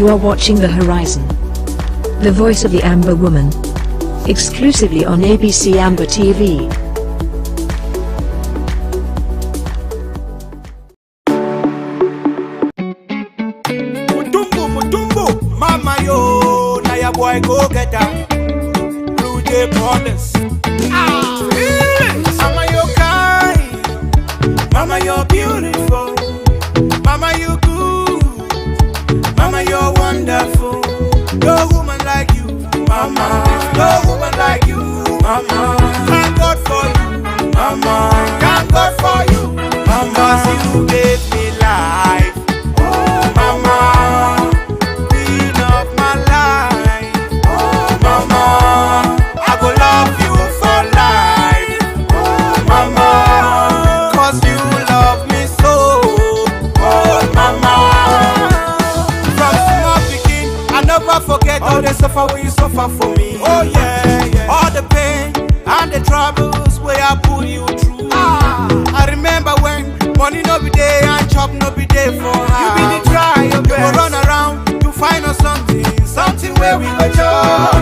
You are watching The Horizon, the voice of the Amber Woman, exclusively on ABC Amber TV. Mutumbu, mama yo, na ya boy go get her. Blue Jay Brothers. Mama you kind, mama you're beautiful, mama you good, mama you're wonderful. No woman like you, mama. No woman like you, mama. Thank God for you, mama. Thank God for you, mama. 'Cause you gave me life, oh mama. Queen of my life, oh mama. I go love you for life, oh mama. 'Cause you love me so, oh mama. From small beginning, I never forget all the suffer when you suffer for me. Oh yeah, yeah. All the pain and the troubles where I pull you through. I remember when money no be there and chop no be there for her. You be the try your best. You go run around to find us something where we go chop.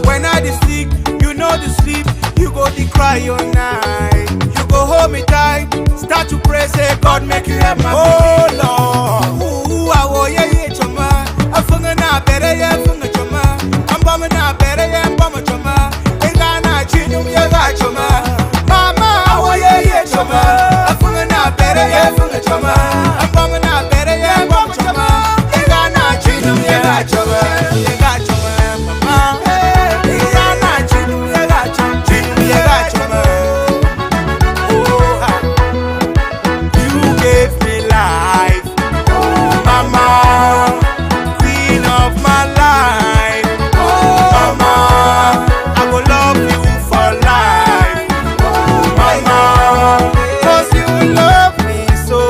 When I dey sick, you know the sleep. You go the cry all night. You go hold me tight, start to pray, say God make you help my baby. Oh Lord, ooh, I wo ye choma. Afunga na bere ye funga choma. Ambama na bere ye ambama choma. Enga na chinu ye ga choma. Mama, I wo ye choma. Afunga na bere ye funga choma. Ambama na bere ye ambama choma. Enga na chinu ye ga choma. Ye ga choma, mama. Enga na chinu ye ga choma. Chinu ye ga choma. Oh, you gave me life, oh mama. Queen of my life, oh mama. I will love you for life, oh mama. 'Cause you love me so,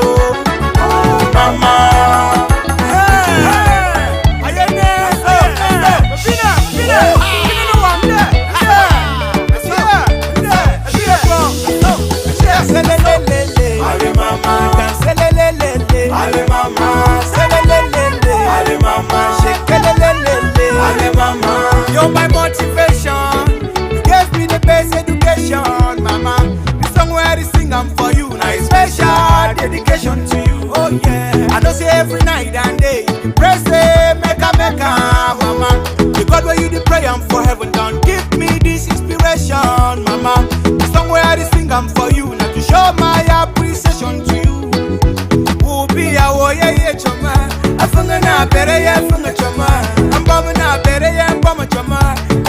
oh mama. Ale mama, selelelele. Ale mama, selelelele. Ale mama, shekelelelele. Ale mama, you're my motivation. You gave me the best education, mama. The song where I sing I'm for you, now it's special dedication to you. Oh yeah, I know say every night and day you pray say make a mama. The God where you the pray I'm for heaven, don't give me this inspiration, mama. The song where I sing I'm for you, now to show my appreciation to you. Ubi awo ye choma, afunga na bere ye funga choma, ambama na bere ye ambama choma,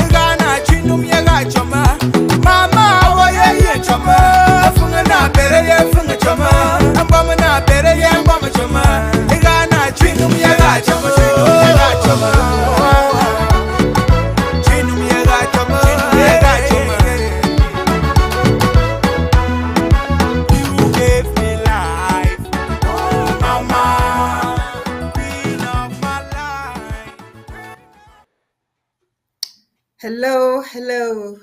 enga na chinum ye ga choma. Mama awo ye choma, afunga na bere ye funga choma, ambama na bere ye ambama choma, enga na chinum ye ga choma, chinum ye ga choma. Chinum ye ga choma, chinum ye ga choma. You gave me life, oh mama, queen of my life. Hello, hello.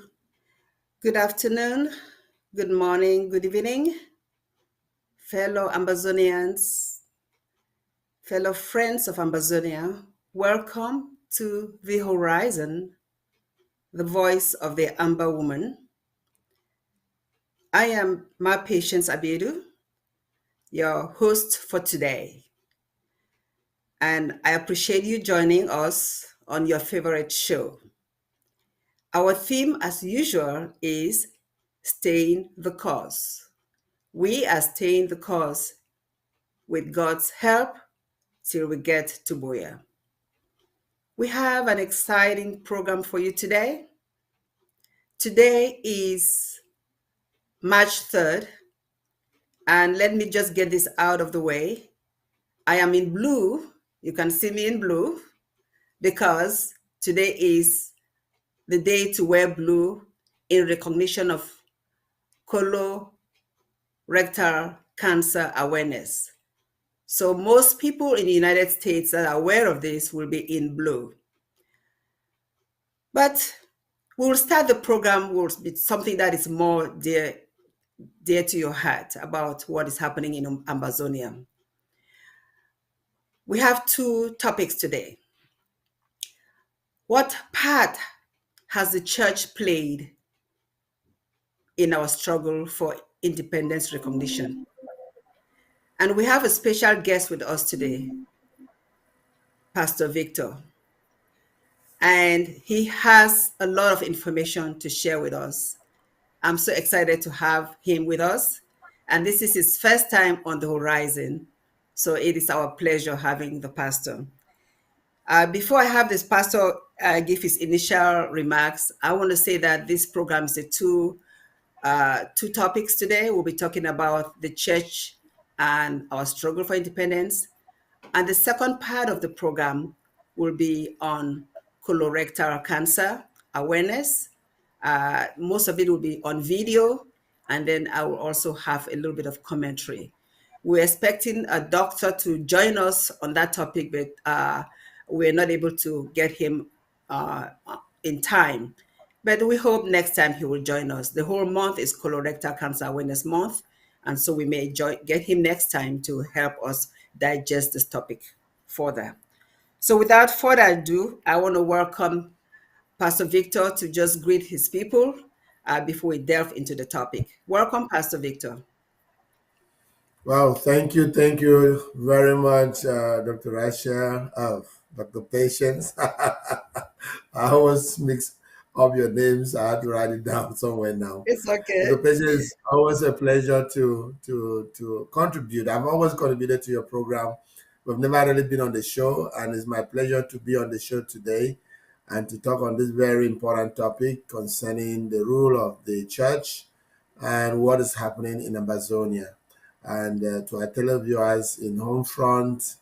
Good afternoon, good morning, good evening, fellow Ambazonians, fellow friends of Ambazonia. Welcome to The Horizon, the voice of the Amber Woman. I am Ma Patience Abedu, your host for today. And I appreciate you joining us on your favorite show. Our theme, as usual, is staying the course. We are staying the course with God's help till we get to Boya. We have an exciting program for you today. Today is March 3rd, and let me just get this out of the way. I am in blue. You can see me in blue because today is the day to wear blue in recognition of colorectal cancer awareness. So most people in the United States that are aware of this will be in blue. But we'll start the program with something that is more dear to your heart about what is happening in Ambazonia. We have two topics today. What part has the church played in our struggle for independence recognition? And we have a special guest with us today, Pastor Victor. And he has a lot of information to share with us. I'm so excited to have him with us. And this is his first time on the horizon. So it is our pleasure having the pastor. Before I have this pastor give his initial remarks, I want to say that this program is two topics today. We'll be talking about the church and our struggle for independence. And the second part of the program will be on colorectal cancer awareness. Most of it will be on video, and then I will also have a little bit of commentary. We're expecting a doctor to join us on that topic, but we're not able to get him in time. But we hope next time he will join us. The whole month is Colorectal Cancer Awareness Month, and so we may get him next time to help us digest this topic further. So without further ado, I want to welcome Pastor Victor to just greet his people before we delve into the topic. Welcome, Pastor Victor. Well, thank you very much, Dr. Rasha, Dr. Patience. I always mix up your names. I had to write it down somewhere now. It's okay. Dr. Patience, it's always a pleasure to contribute. I've always contributed to your program. We've never really been on the show, and it's my pleasure to be on the show today and to talk on this very important topic concerning the role of the church and what is happening in Ambazonia. And to our televiewers in home front,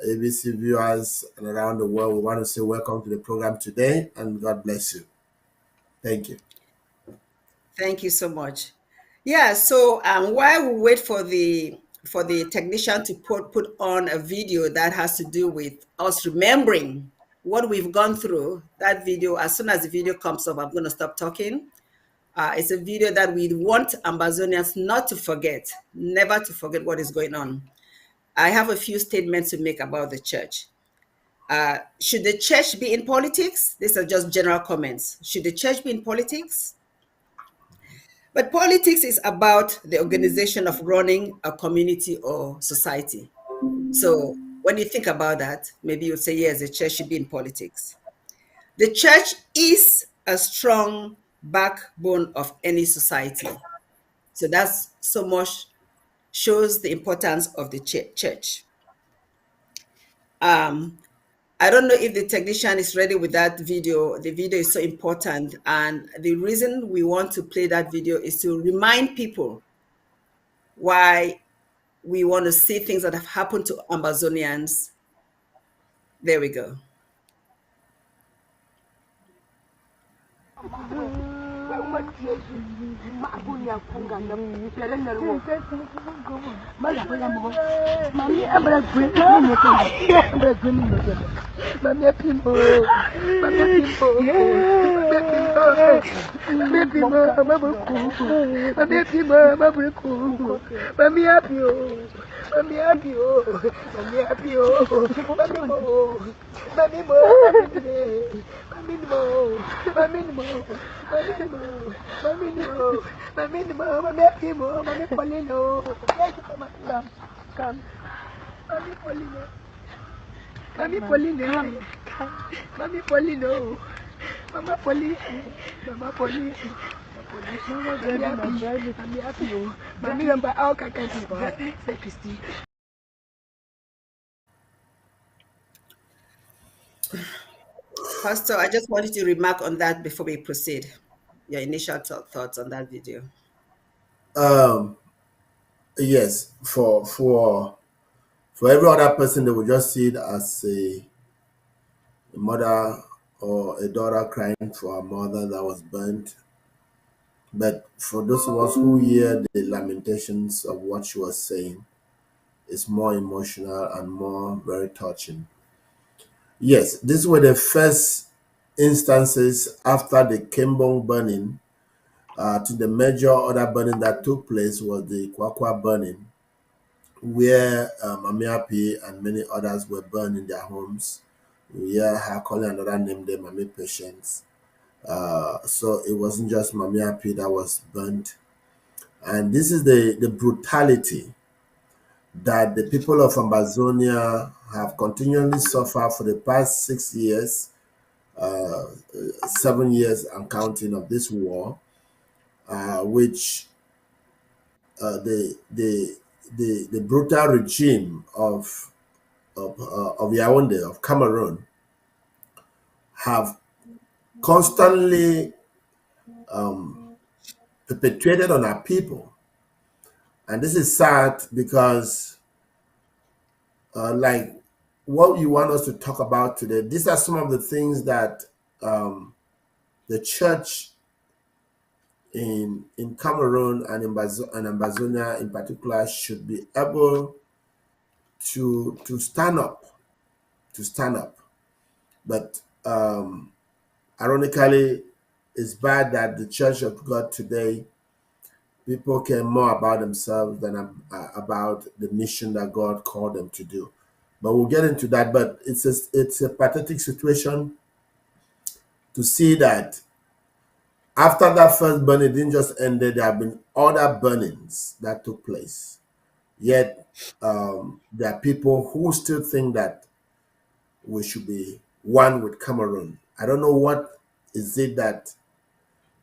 ABC viewers, and around the world, we want to say welcome to the program today, and God bless you. Thank you. Thank you so much. Yeah, so while we wait for the technician to put on a video that has to do with us remembering what we've gone through, that video, as soon as the video comes up, I'm going to stop talking. It's a video that we want Ambazonians not to forget, never to forget what is going on. I have a few statements to make about the church. Should the church be in politics? These are just general comments. Should the church be in politics? But politics is about the organization of running a community or society. So when you think about that, maybe you'll say, yes, the church should be in politics. The church is a strong backbone of any society. So that's so much shows the importance of the church. I don't know if the technician is ready with that video. The video is so important. And the reason we want to play that video is to remind people why we want to see things that have happened to Ambazonians. There we go. Pastor, I just wanted to remark on that before we proceed. Your initial thoughts on that video. Yes, for every other person, they will just see it as a mother or a daughter crying for a mother that was burnt. But for those of us who hear the lamentations of what she was saying, it's more emotional and more very touching. Yes, these were the first instances after the Kembong burning. To the major other burning that took place was the Kwakwa burning, where Mamiapi and many others were burned in their homes Yeah, her calling another name there, Mommy Patience. So it wasn't just Mommy Happy that was burnt. And this is the brutality that the people of Ambazonia have continually suffered for the past 6 years, 7 years and counting of this war, which the brutal regime of Yaoundé, of Cameroon, have constantly perpetrated on our people. And this is sad because, like what you want us to talk about today, these are some of the things that the church in Cameroon and and Ambazonia in particular should be able to stand up, to stand up. But ironically, it's bad that the Church of God today, people care more about themselves than about the mission that God called them to do. But we'll get into that. But it's a pathetic situation to see that after that first burning, it didn't just end there. There have been other burnings that took place. Yet there are people who still think that we should be one with Cameroon. I don't know what is it that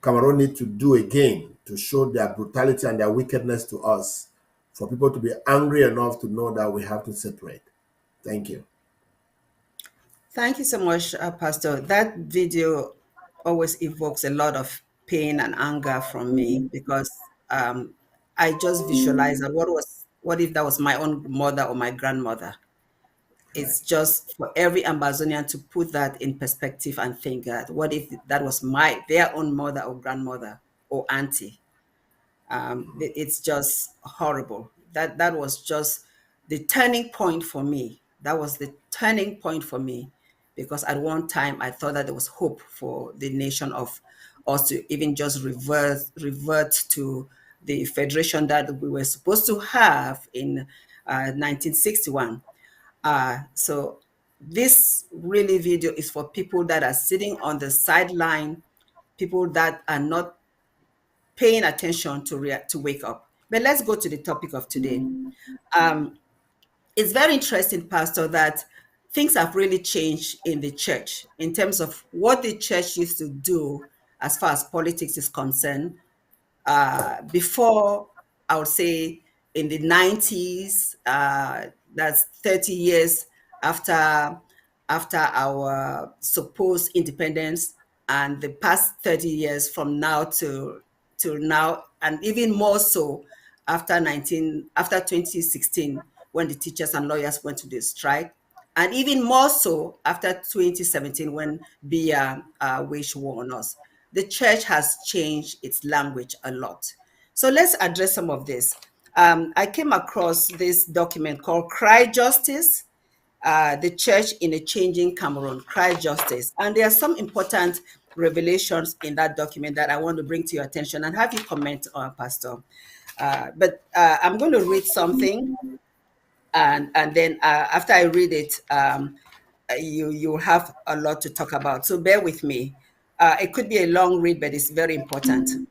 Cameroon need to do again to show their brutality and their wickedness to us, for people to be angry enough to know that we have to separate. Thank you. Thank you so much, Pastor. That video always evokes a lot of pain and anger from me because I just visualize that what if that was my own mother or my grandmother? Right. It's just for every Ambazonian to put that in perspective and think that what if that was their own mother or grandmother or auntie? It's just horrible. That was just the turning point for me. That was the turning point for me, because at one time I thought that there was hope for the nation of us to even just revert to the federation that we were supposed to have in 1961. So this really video is for people that are sitting on the sideline, people that are not paying attention to wake up. But let's go to the topic of today. Um, it's very interesting, Pastor, that things have really changed in the church in terms of what the church used to do as far as politics is concerned. Before, I would say in the 90s, that's 30 years after our supposed independence, and the past 30 years from now to now, and even more so after 2016, when the teachers and lawyers went to the strike, and even more so after 2017 when BIA waged war on us. The church has changed its language a lot. So let's address some of this. I came across this document called Cry Justice, the Church in a Changing Cameroon, Cry Justice. And there are some important revelations in that document that I want to bring to your attention and have you comment on, Pastor. But I'm going to read something, and then after I read it, you have a lot to talk about. So bear with me. It could be a long read, but it's very important.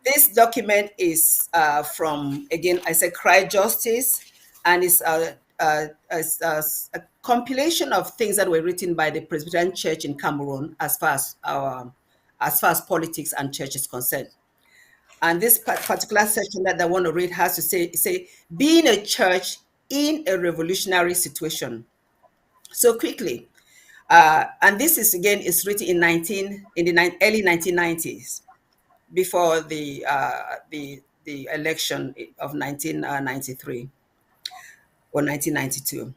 This document is from, again, I said Cry Justice, and it's a compilation of things that were written by the Presbyterian Church in Cameroon as far as politics and church is concerned. And this particular section that I want to read has to say being a church in a revolutionary situation. So quickly, and this is again is written in the early 1990s, before the election of 1993 or 1992.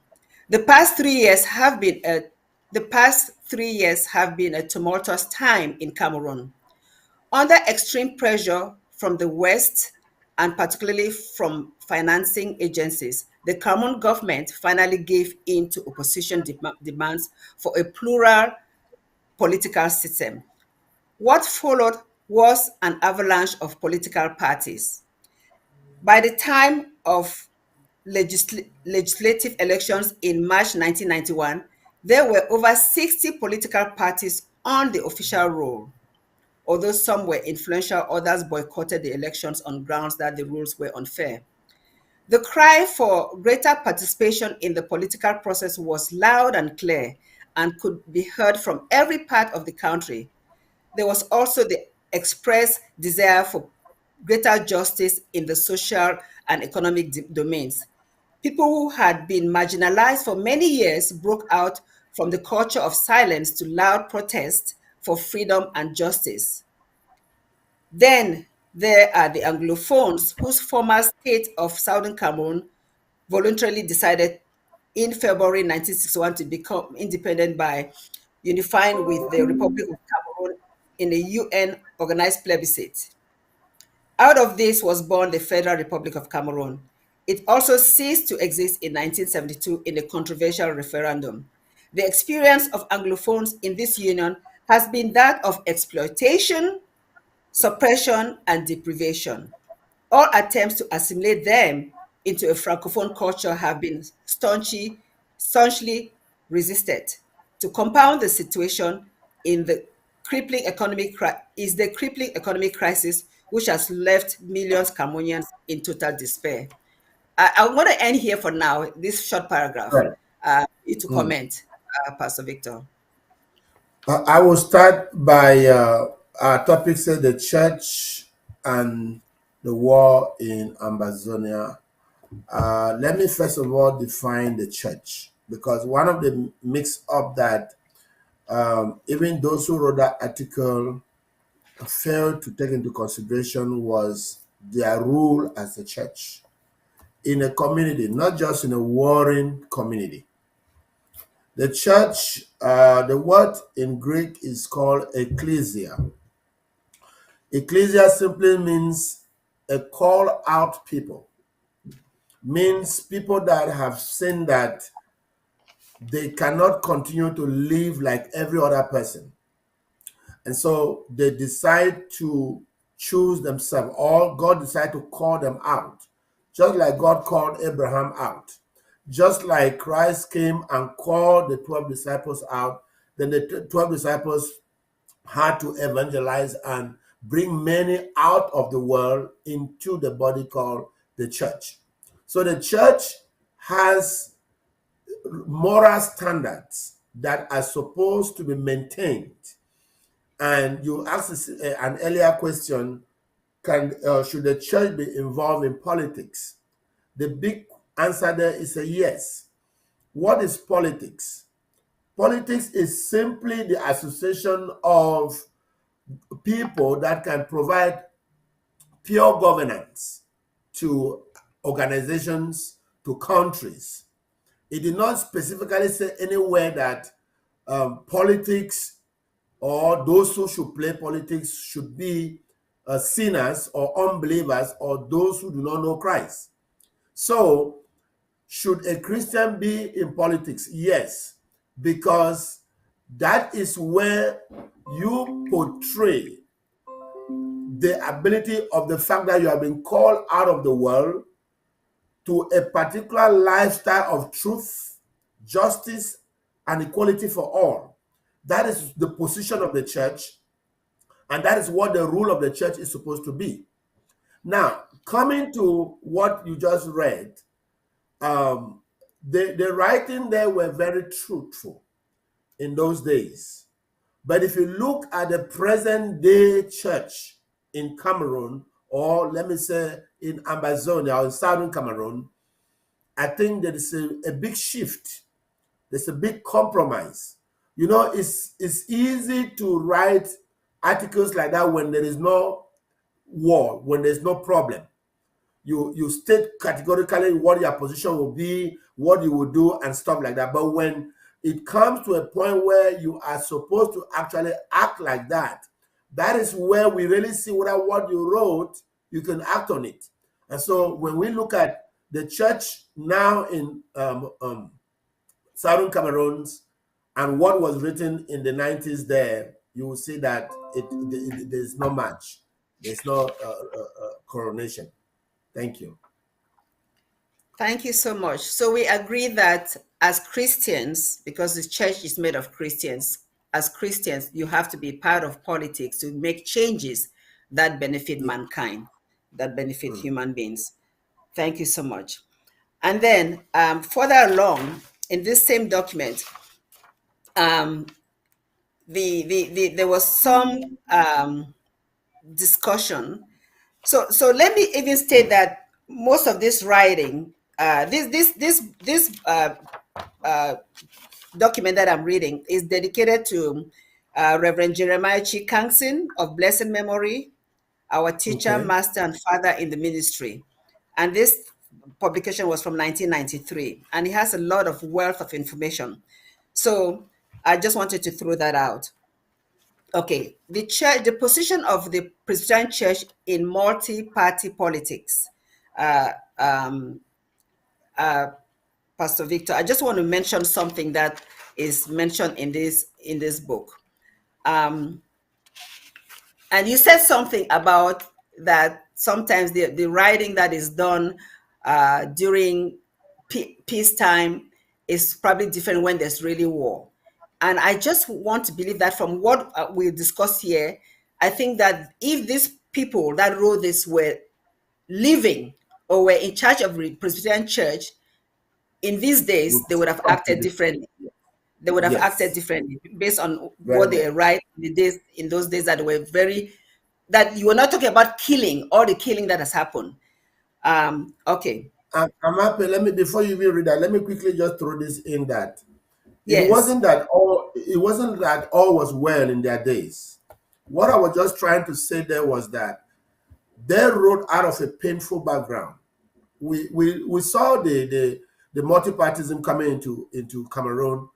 The past 3 years have been a tumultuous time in Cameroon. Under extreme pressure from the West, and particularly from financing agencies, the Cameroon government finally gave in to opposition demands for a plural political system. What followed was an avalanche of political parties. By the time of legislative elections in March 1991, There were over 60 political parties on the official roll. Although some were influential, others boycotted the elections on grounds that the rules were unfair. The cry for greater participation in the political process was loud and clear and could be heard from every part of the country. There was also the expressed desire for greater justice in the social and economic domains. People who had been marginalized for many years broke out from the culture of silence to loud protest for freedom and justice. Then there are the Anglophones, whose former state of Southern Cameroon voluntarily decided in February 1961 to become independent by unifying with the Republic of Cameroon in a UN organized plebiscite. Out of this was born the Federal Republic of Cameroon. It also ceased to exist in 1972 in a controversial referendum. The experience of Anglophones in this union has been that of exploitation, suppression, and deprivation. All attempts to assimilate them into a francophone culture have been staunchly resisted. To compound the situation in the the crippling economic crisis, which has left millions Cameroonians in total despair. I want to end here for now, this short paragraph. Right. You to comment, Pastor Victor. I will start by our topic said the church and the war in Ambazonia. Let me first of all define the church, because one of the mix up that even those who wrote that article failed to take into consideration was their role as a church in a community, not just in a warring community. The church, the word in Greek is called ecclesia. Ecclesia simply means a call out people, means people that have seen that they cannot continue to live like every other person. And so they decide to choose themselves, or God decided to call them out, just like God called Abraham out. Just like Christ came and called the 12 disciples out, then the 12 disciples had to evangelize and bring many out of the world into the body called the church. So the church has moral standards that are supposed to be maintained. And you asked an earlier question: should the church be involved in politics? The big answer there is a yes. What is politics? Politics is simply the association of people that can provide pure governance to organizations, to countries. It did not specifically say anywhere that politics or those who should play politics should be sinners or unbelievers or those who do not know Christ. So, should a Christian be in politics? Yes, because that is where you portray the ability of the fact that you have been called out of the world to a particular lifestyle of truth, justice, and equality for all. That is the position of the church, and that is what the rule of the church is supposed to be. Now, coming to what you just read, the writing there were very truthful in those days. But if you look at the present day church in Cameroon, or let me say in Ambazonia or in southern Cameroon, I think there is a big shift. There's a big compromise. You know, it's easy to write articles like that when there is no war, when there's no problem. You state categorically what your position will be, what you will do, and stuff like that. But when it comes to a point where you are supposed to actually act like that, that is where we really see whether what you wrote, you can act on it. And so when we look at the church now in Southern Cameroons and what was written in the 90s there, you will see that there's no match. There's no coronation. Thank you. Thank you so much. So we agree that as Christians, because the church is made of Christians, as Christians, you have to be part of politics to make changes that benefit Yeah. mankind, that benefit human beings. Thank you so much. And then further along in this same document, um, there was some discussion. So let me even state that most of this writing, this document that I'm reading is dedicated to Reverend Jeremiah Chikansin of blessed memory, our teacher, Okay. master, and father in the ministry. And this publication was from 1993, and it has a lot of wealth of information. So I just wanted to throw that out. Okay, the church, the position of the Presbyterian Church in multi-party politics. Uh, um, Pastor Victor, I just want to mention something that is mentioned in this book. And you said something about that sometimes the writing that is done during peacetime is probably different when there's really war. And I just want to believe that from what we discussed here, I think that if these people that wrote this were living or were in charge of the Presbyterian Church in these days, Would they would have something acted different. differently. They would have acted Yes. differently based on Very what well. they write in those days that were very, that you were not talking about killing, all the killing that has happened. Okay. I'm happy. Let me, before you even read that, let me quickly just throw this in that Yes. it wasn't that all was well in their days. What I was just trying to say there was that they wrote out of a painful background. We saw the multipartism coming into Cameroon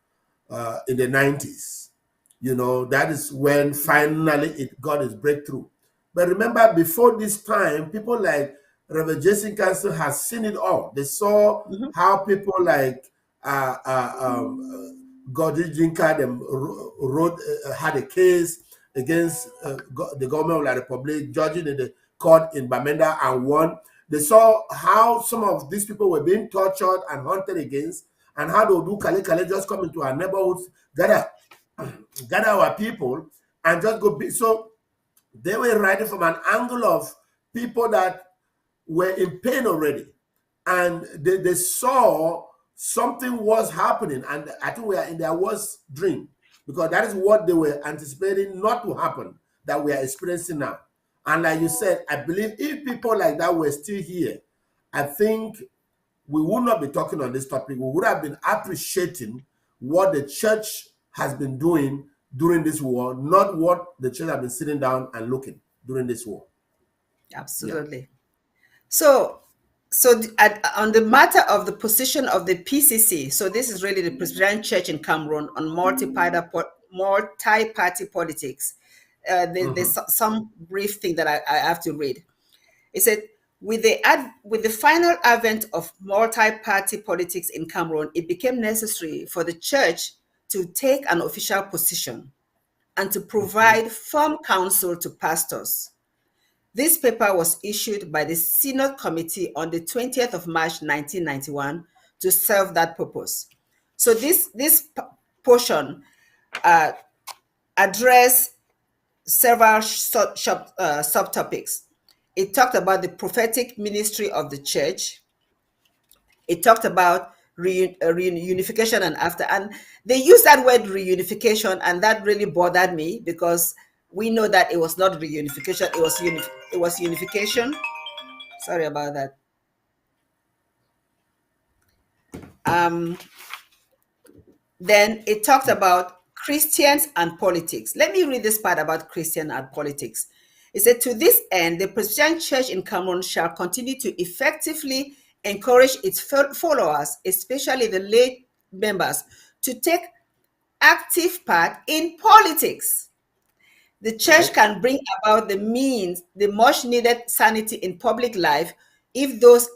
in the 90s. You know, that is when finally it got its breakthrough. But remember, before this time, people like Reverend Jason Council has seen it all. They saw Mhm. how people like Godri Jinka them wrote had a case against the government of the Republic, judging in the court in Bamenda and won. They saw how some of these people were being tortured and hunted against, and how they would do Kale Kale just come into our neighborhoods, gather our people, and just go. So they were writing from an angle of people that were in pain already, and they saw something was happening, and I think we are in their worst dream, because that is what they were anticipating not to happen, that we are experiencing now. And like you said, I believe if people like that were still here, I think we would not be talking on this topic. We would have been appreciating what the church has been doing during this war, not what the church have been sitting down and looking during this war. Yeah. Absolutely. So, on the matter of the position of the PCC, so this is really the Presbyterian Church in Cameroon on multi-party politics. There's some brief thing that I have to read. It said, with the final advent of multi-party politics in Cameroon, it became necessary for the church to take an official position and to provide firm counsel to pastors. This paper was issued by the Synod Committee on the 20th of March 1991 to serve that purpose. So this portion addressed several subtopics. It talked about the prophetic ministry of the church. It talked about reunification and after. And they used that word reunification, and that really bothered me because we know that it was not reunification, it was unification. Sorry about that. Um, then it talked about Christians and politics. Let me read this part about Christian and politics. It said, to this end, the Presbyterian Church in Cameroon shall continue to effectively encourage its followers, especially the lay members, to take active part in politics. The church Right. can bring about the much needed sanity in public life if those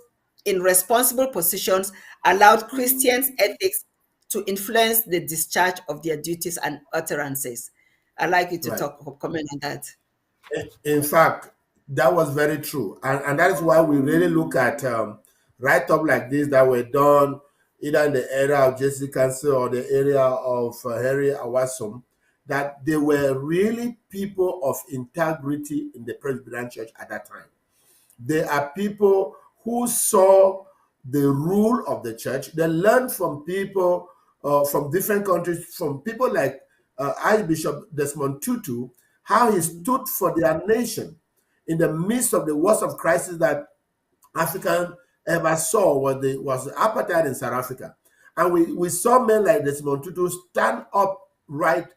in responsible positions allowed Christians' ethics to influence the discharge of their duties and utterances. I'd like you to Right. comment on that. In fact, that was very true, and that is why we really look at write-up like this that were done either in the area of Jesse Council or the area of Henry Awasum, that they were really people of integrity in the Presbyterian Church at that time. They are people who saw the rule of the church. They learned from people from different countries, from people like Archbishop Desmond Tutu, how he stood for their nation in the midst of the worst of crisis that African ever saw, was the apartheid in South Africa. And we saw men like Desmond Tutu stand up right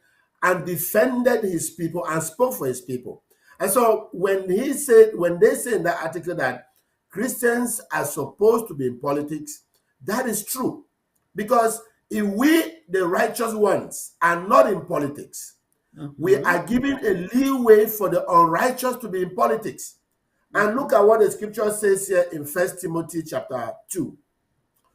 and defended his people and spoke for his people. And so when they say in that article that Christians are supposed to be in politics, that is true. Because if we, the righteous ones, are not in politics, we are giving a leeway for the unrighteous to be in politics. And look at what the scripture says here in 1 Timothy chapter 2,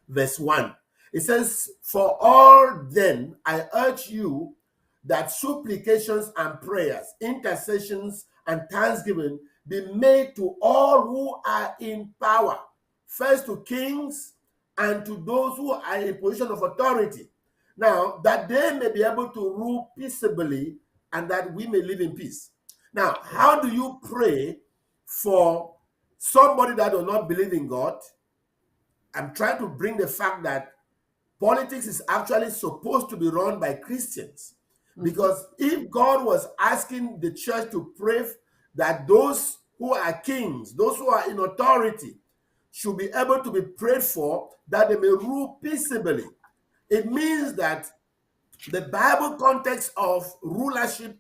verse 1. It says, "For all then I urge you that supplications and prayers, intercessions and thanksgiving be made to all who are in power, first to kings and to those who are in position of authority. Now, that they may be able to rule peaceably and that we may live in peace." Now, how do you pray for somebody that does not believe in God? I'm trying to bring the fact that politics is actually supposed to be run by Christians. Because if God was asking the church to pray that those who are kings, those who are in authority, should be able to be prayed for, that they may rule peaceably, it means that the Bible context of rulership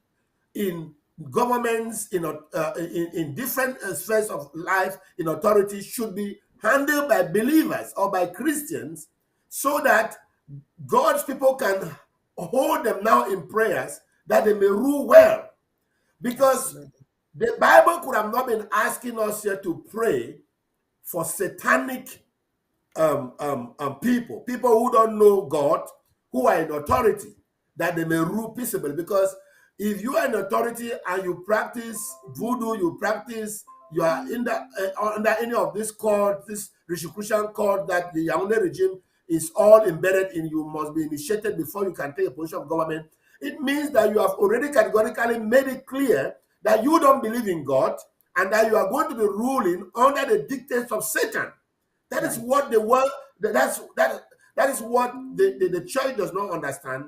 in governments, in different spheres of life, in authority, should be handled by believers or by Christians, so that God's people can hold them now in prayers that they may rule well. Because the Bible could have not been asking us here to pray for satanic people who don't know God, who are in authority, that they may rule peaceably. Because if you are in authority and you practice voodoo, you are in the under any of this court, this Rosicrucian court that the Yaoundé regime is all embedded in, you must be initiated before you can take a position of government. It means that you have already categorically made it clear that you don't believe in God and that you are going to be ruling under the dictates of Satan. That is what the world, that is what the church does not understand.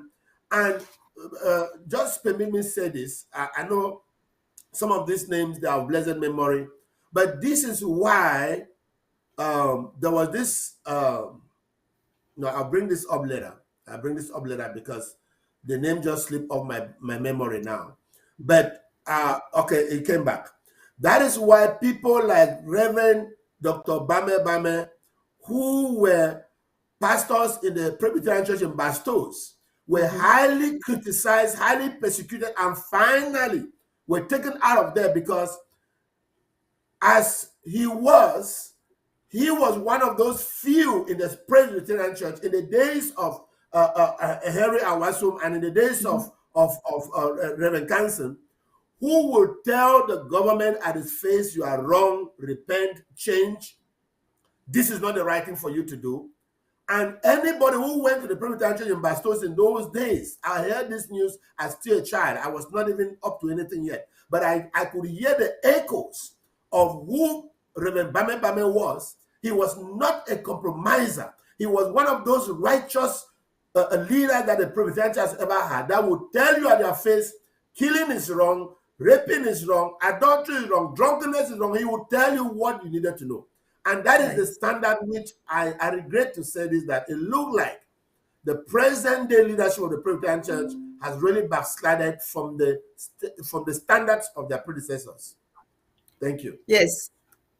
And just permit me say this. I know some of these names, they are of blessed memory, but this is why there was this. No, I'll bring this up later. Because the name just slipped off my memory now. But okay, it came back. That is why people like Reverend Dr. Bame, who were pastors in the Presbyterian Church in Bastos, were highly criticized, highly persecuted, and finally were taken out of there, because as he was one of those few in the Presbyterian Church in the days of Henry Awasum and in the days of Reverend Canson, who would tell the government at its face, you are wrong, repent, change. This is not the right thing for you to do. And anybody who went to the Presbyterian Church in Bastos in those days, I heard this news as still a child. I was not even up to anything yet. But I could hear the echoes of who Reverend Bame was. He was not a compromiser. He was one of those righteous leaders that the Presbyterian Church has ever had, that would tell you at their face, killing is wrong, raping is wrong, adultery is wrong, drunkenness is wrong. He would tell you what you needed to know. And that is the standard which I regret to say this, that it looked like the present day leadership of the Presbyterian Church has really backslided from the standards of their predecessors. Thank you. Yes.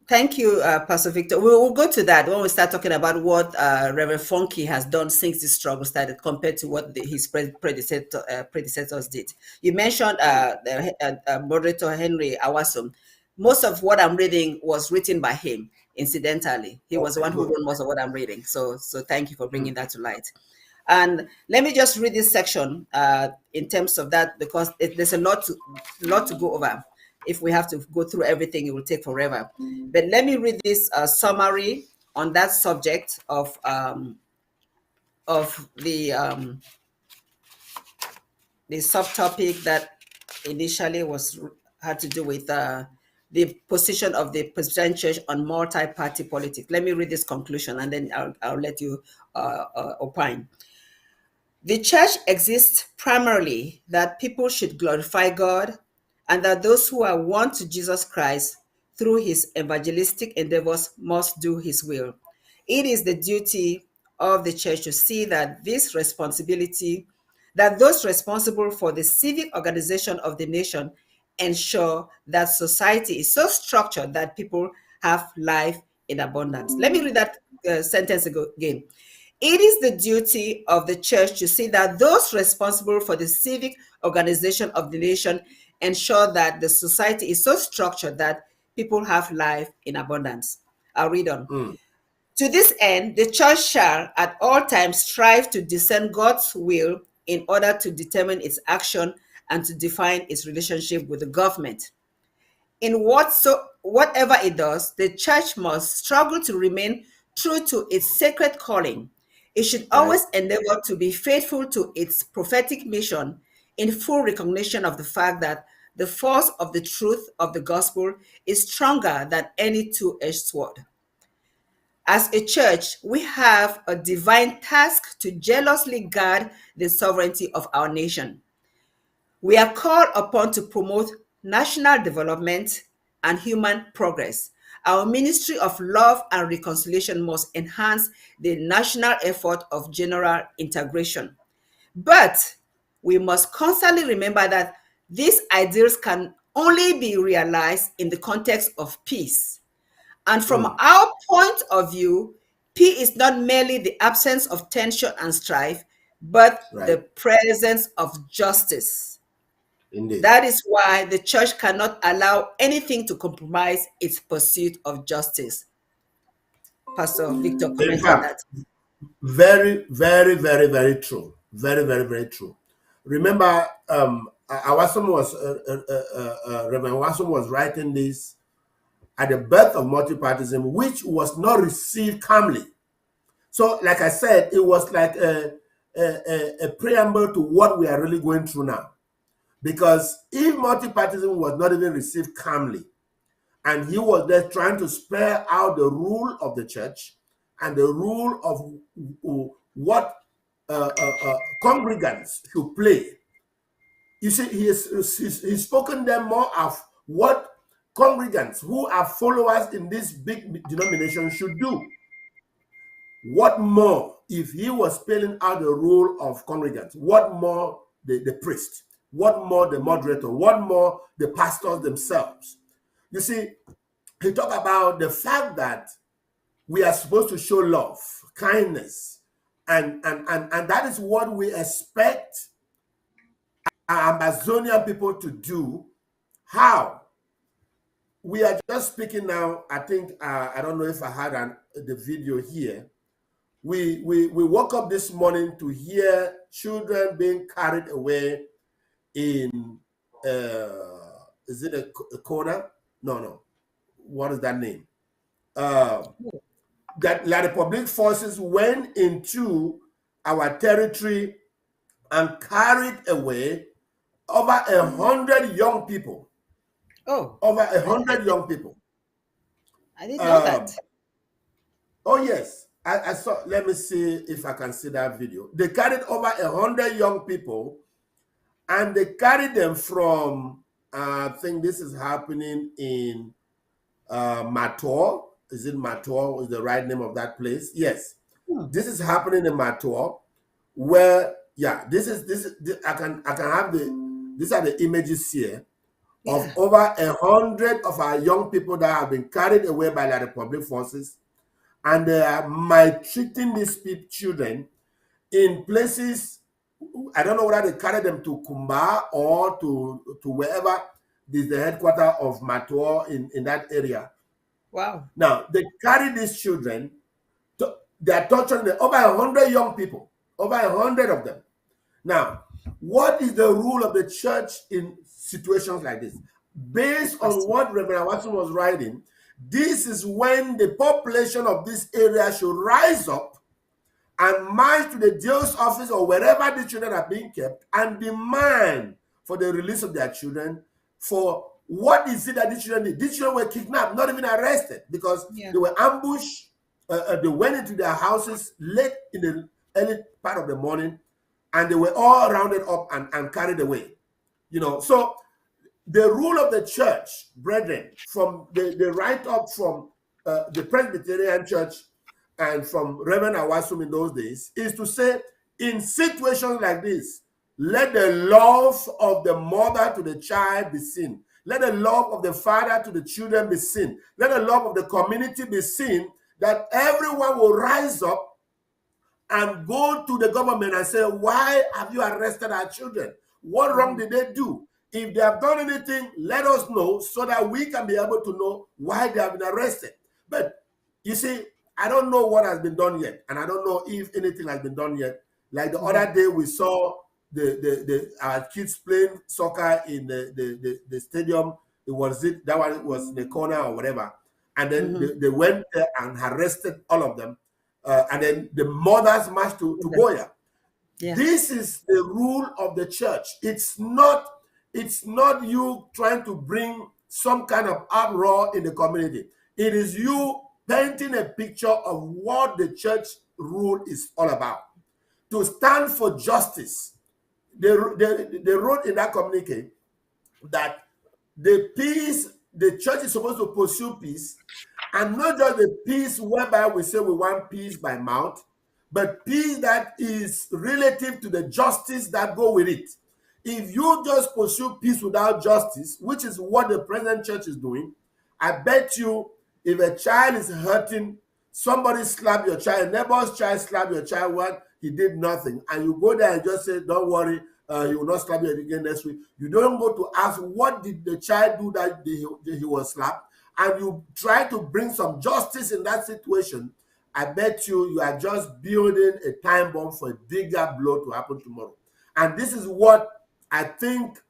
Thank you, Pastor Victor. We'll go to that when we start talking about what Reverend Funky has done since this struggle started compared to what his predecessors did. You mentioned moderator Henry Awasum. Most of what I'm reading was written by him, incidentally. He was the one who wrote most of what I'm reading. So thank you for bringing that to light. And let me just read this section in terms of that, because there's a lot to go over. If we have to go through everything, it will take forever. But let me read this summary on that subject of the subtopic that initially had to do with the position of the Presbyterian Church on multi-party politics. Let me read this conclusion, and then I'll let you opine. The church exists primarily that people should glorify God, and that those who are won to Jesus Christ through his evangelistic endeavors must do his will. It is the duty of the church to see that those responsible for the civic organization of the nation ensure that society is so structured that people have life in abundance. Let me read that sentence again. It is the duty of the church to see that those responsible for the civic organization of the nation ensure that the society is so structured that people have life in abundance. I'll read on. To this end, the church shall at all times strive to discern God's will in order to determine its action and to define its relationship with the government. In whatever it does, the church must struggle to remain true to its sacred calling. It should always endeavor to be faithful to its prophetic mission in full recognition of the fact that the force of the truth of the gospel is stronger than any two-edged sword. As a church, we have a divine task to jealously guard the sovereignty of our nation. We are called upon to promote national development and human progress. Our ministry of love and reconciliation must enhance the national effort of general integration. But we must constantly remember that these ideals can only be realized in the context of peace. And from our point of view, peace is not merely the absence of tension and strife, but the presence of justice. Indeed. That is why the church cannot allow anything to compromise its pursuit of justice. Pastor Victor, comment on that. Very, very, very, very true. Very, very, very true. Remember, Reverend Wasum was writing this at the birth of multipartism, which was not received calmly. So, like I said, it was like a preamble to what we are really going through now. Because if multipartism was not even received calmly, and he was there trying to spare out the rule of the church and the rule of what congregants should play, you see, he's spoken them more of what congregants who are followers in this big denomination should do. What more if he was spelling out the role of congregants? What more the priest? What more the moderator? What more the pastors themselves? You see, he talked about the fact that we are supposed to show love, kindness, and that is what we expect our Ambazonia people to do. How? We are just speaking now. I think I don't know if I had the video here. We woke up this morning to hear children being carried away in is it a corner? No. What is that name? That the public forces went into our territory and carried away over 100 young people. Oh, over 100 young people. I didn't know that. Oh yes, I saw. Let me see if I can see that video. They carried over 100 young people, and they carried them from. I think this is happening in Mator. Is it Mator? Is the right name of that place? Yes. This is happening in Mator, where this is I can have these are the images here of over 100 of our young people that have been carried away by the public forces, and they are maltreating these children in places. I don't know whether they carry them to Kumba or to wherever is the headquarters of Mator in that area. Wow. Now, they carry these children, they are torturing them, over 100 young people, over 100 of them. Now, what is the rule of the church in situations like this? Based on what Reverend Watson was writing, This is when the population of this area should rise up and march to the jail's office or wherever the children are being kept and demand for the release of their children. For what is it that these children did? These children were kidnapped, not even arrested, because they were ambushed. They went into their houses late in the early part of the morning, and they were all rounded up and carried away. So the rule of the church, brethren, from the write-up from the Presbyterian Church and from Reverend Awasum in those days, is to say, in situations like this, let the love of the mother to the child be seen. Let the love of the father to the children be seen. Let the love of the community be seen, that everyone will rise up and go to the government and say, why have you arrested our children? What wrong did they do? If they have done anything, let us know so that we can be able to know why they have been arrested. But you see, I don't know what has been done yet, and I don't know if anything has been done yet. Like the other day, we saw our kids playing soccer in the stadium. That one was in the corner or whatever, and then they went there and arrested all of them, and then the mothers marched to Goya. This is the rule of the church. It's not you trying to bring some kind of uproar in the community. It is you painting a picture of what the church rule is all about. To stand for justice. They wrote in that communique that the church is supposed to pursue peace, and not just the peace whereby we say we want peace by mouth, but peace that is relative to the justice that go with it. If you just pursue peace without justice, which is what the present church is doing, I bet you if a child is hurting, somebody slap your child, neighbor's child slap your child, what he did nothing, and you go there and just say, don't worry, he will not slap you again next week. You don't go to ask what did the child do that he was slapped, and you try to bring some justice in that situation. I bet you are just building a time bomb for a bigger blow to happen tomorrow. And this is what I think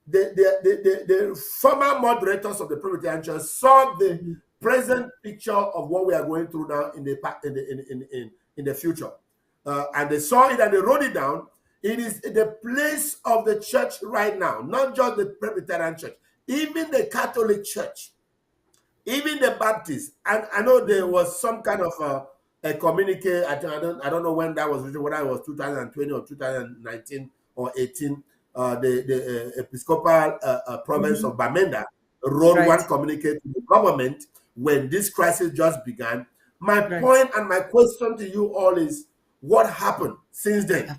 the former moderators of the Presbyterian Church saw the present picture of what we are going through now in the future, and they saw it and they wrote it down. It is the place of the church right now, not just the Presbyterian Church, even the Catholic Church, even the Baptists. And I know there was some kind of a communique. I don't know when that was written, whether it was 2020 or 2019 or 18. The Episcopal province of Bamenda wrote one communique to the government when this crisis just began. My point and my question to you all is, what happened since then?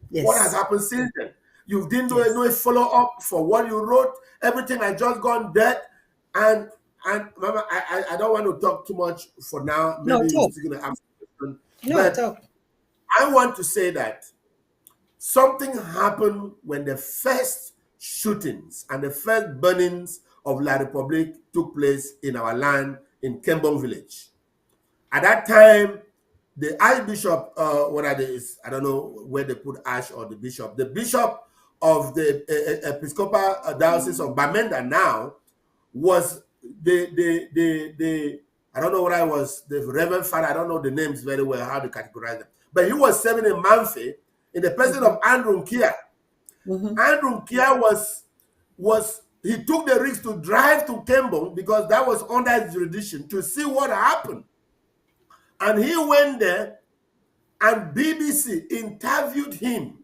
What has happened since then? You didn't do no follow-up for what you wrote. Everything has just gone dead. And Mama, I don't want to talk too much for now. Maybe you're still going to ask a question. But I want to say that something happened when the first shootings and the first burnings of La Republique took place in our land in Kembong village. At that time, the Archbishop, I don't know where they put Ash or the bishop of the Episcopal Diocese of Bamenda now was I don't know what I was, the Reverend Father, I don't know the names very well, how to categorize them. But he was serving in Manfe in the presence of Andrew Kia. Andrew Kia he took the risk to drive to Kembong because that was under his jurisdiction to see what happened. And he went there and BBC interviewed him.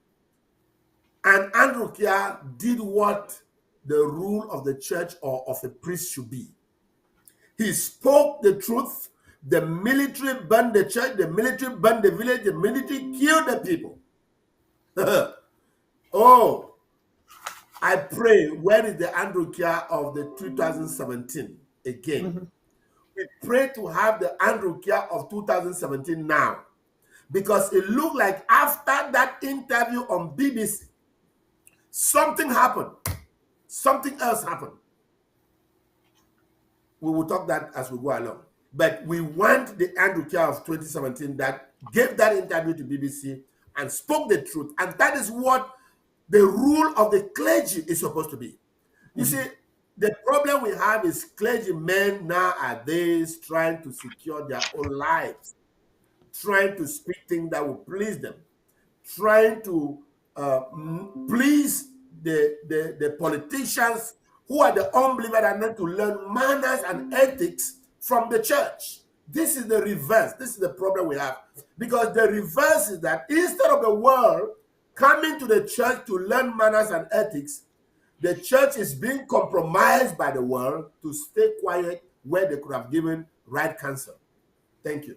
And Andrew Kia did what the rule of the church or of a priest should be. He spoke the truth. The military burned the church, the military burned the village, the military killed the people. Oh, I pray, where is the Andrew Kia of the 2017 again? We pray to have the Andrew Kia of 2017 now, because it looked like after that interview on BBC, something happened. Something else happened. We will talk that as we go along. But we want the Andrew Kia of 2017 that gave that interview to BBC and spoke the truth. And that is what the rule of the clergy is supposed to be. You see, The problem we have is clergymen nowadays trying to secure their own lives, trying to speak things that will please them, trying to please the politicians who are the unbelievers that need to learn manners and ethics from the church. This is the reverse. This is the problem we have. Because the reverse is that instead of the world coming to the church to learn manners and ethics, the church is being compromised by the world to stay quiet where they could have given right counsel. Thank you.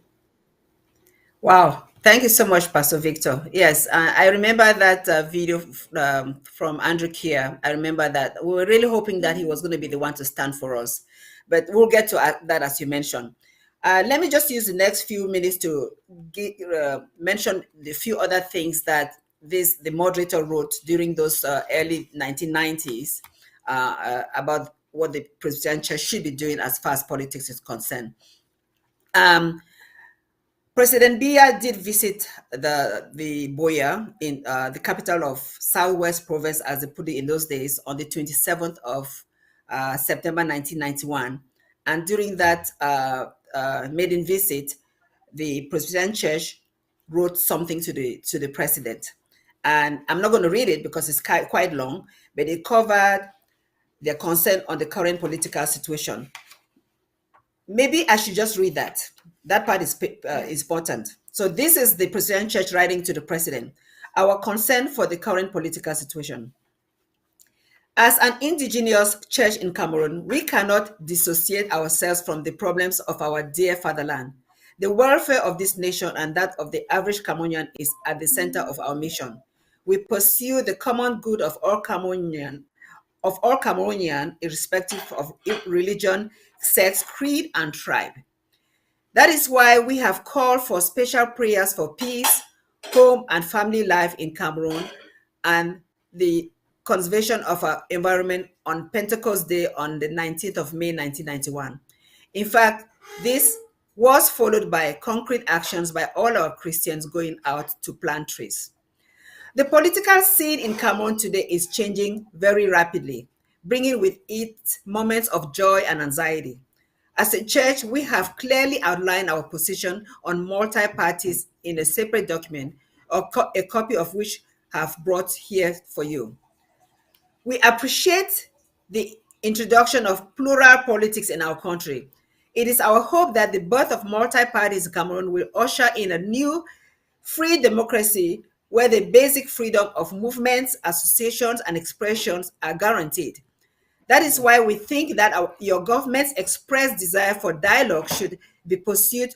Wow. Thank you so much, Pastor Victor. Yes, I remember that video from Andrew Kier. I remember that we were really hoping that he was going to be the one to stand for us. But we'll get to that as you mentioned. Let me just use the next few minutes to mention the few other things that the moderator wrote during those early 1990s about what the presidential should be doing as far as politics is concerned. President Biya did visit the Boya in the capital of Southwest Province, as they put it in those days, on the 27th of September 1991. And during that maiden visit, the President Church wrote something to the president. And I'm not going to read it because it's quite long, but it covered their concern on the current political situation. Maybe I should just read that. That part is important. So this is the President Church writing to the president. Our concern for the current political situation. As an indigenous church in Cameroon, we cannot dissociate ourselves from the problems of our dear fatherland. The welfare of this nation and that of the average Cameroonian is at the center of our mission. We pursue the common good of all Cameroonian, irrespective of religion, sex, creed, and tribe. That is why we have called for special prayers for peace, home, and family life in Cameroon, and the conservation of our environment on Pentecost Day on the 19th of May, 1991. In fact, this was followed by concrete actions by all our Christians going out to plant trees. The political scene in Cameroon today is changing very rapidly, bringing with it moments of joy and anxiety. As a church, we have clearly outlined our position on multi-parties in a separate document, a copy of which I have brought here for you. We appreciate the introduction of plural politics in our country. It is our hope that the birth of multi-parties in Cameroon will usher in a new free democracy where the basic freedom of movements, associations, and expressions are guaranteed. That is why we think that your government's expressed desire for dialogue should be pursued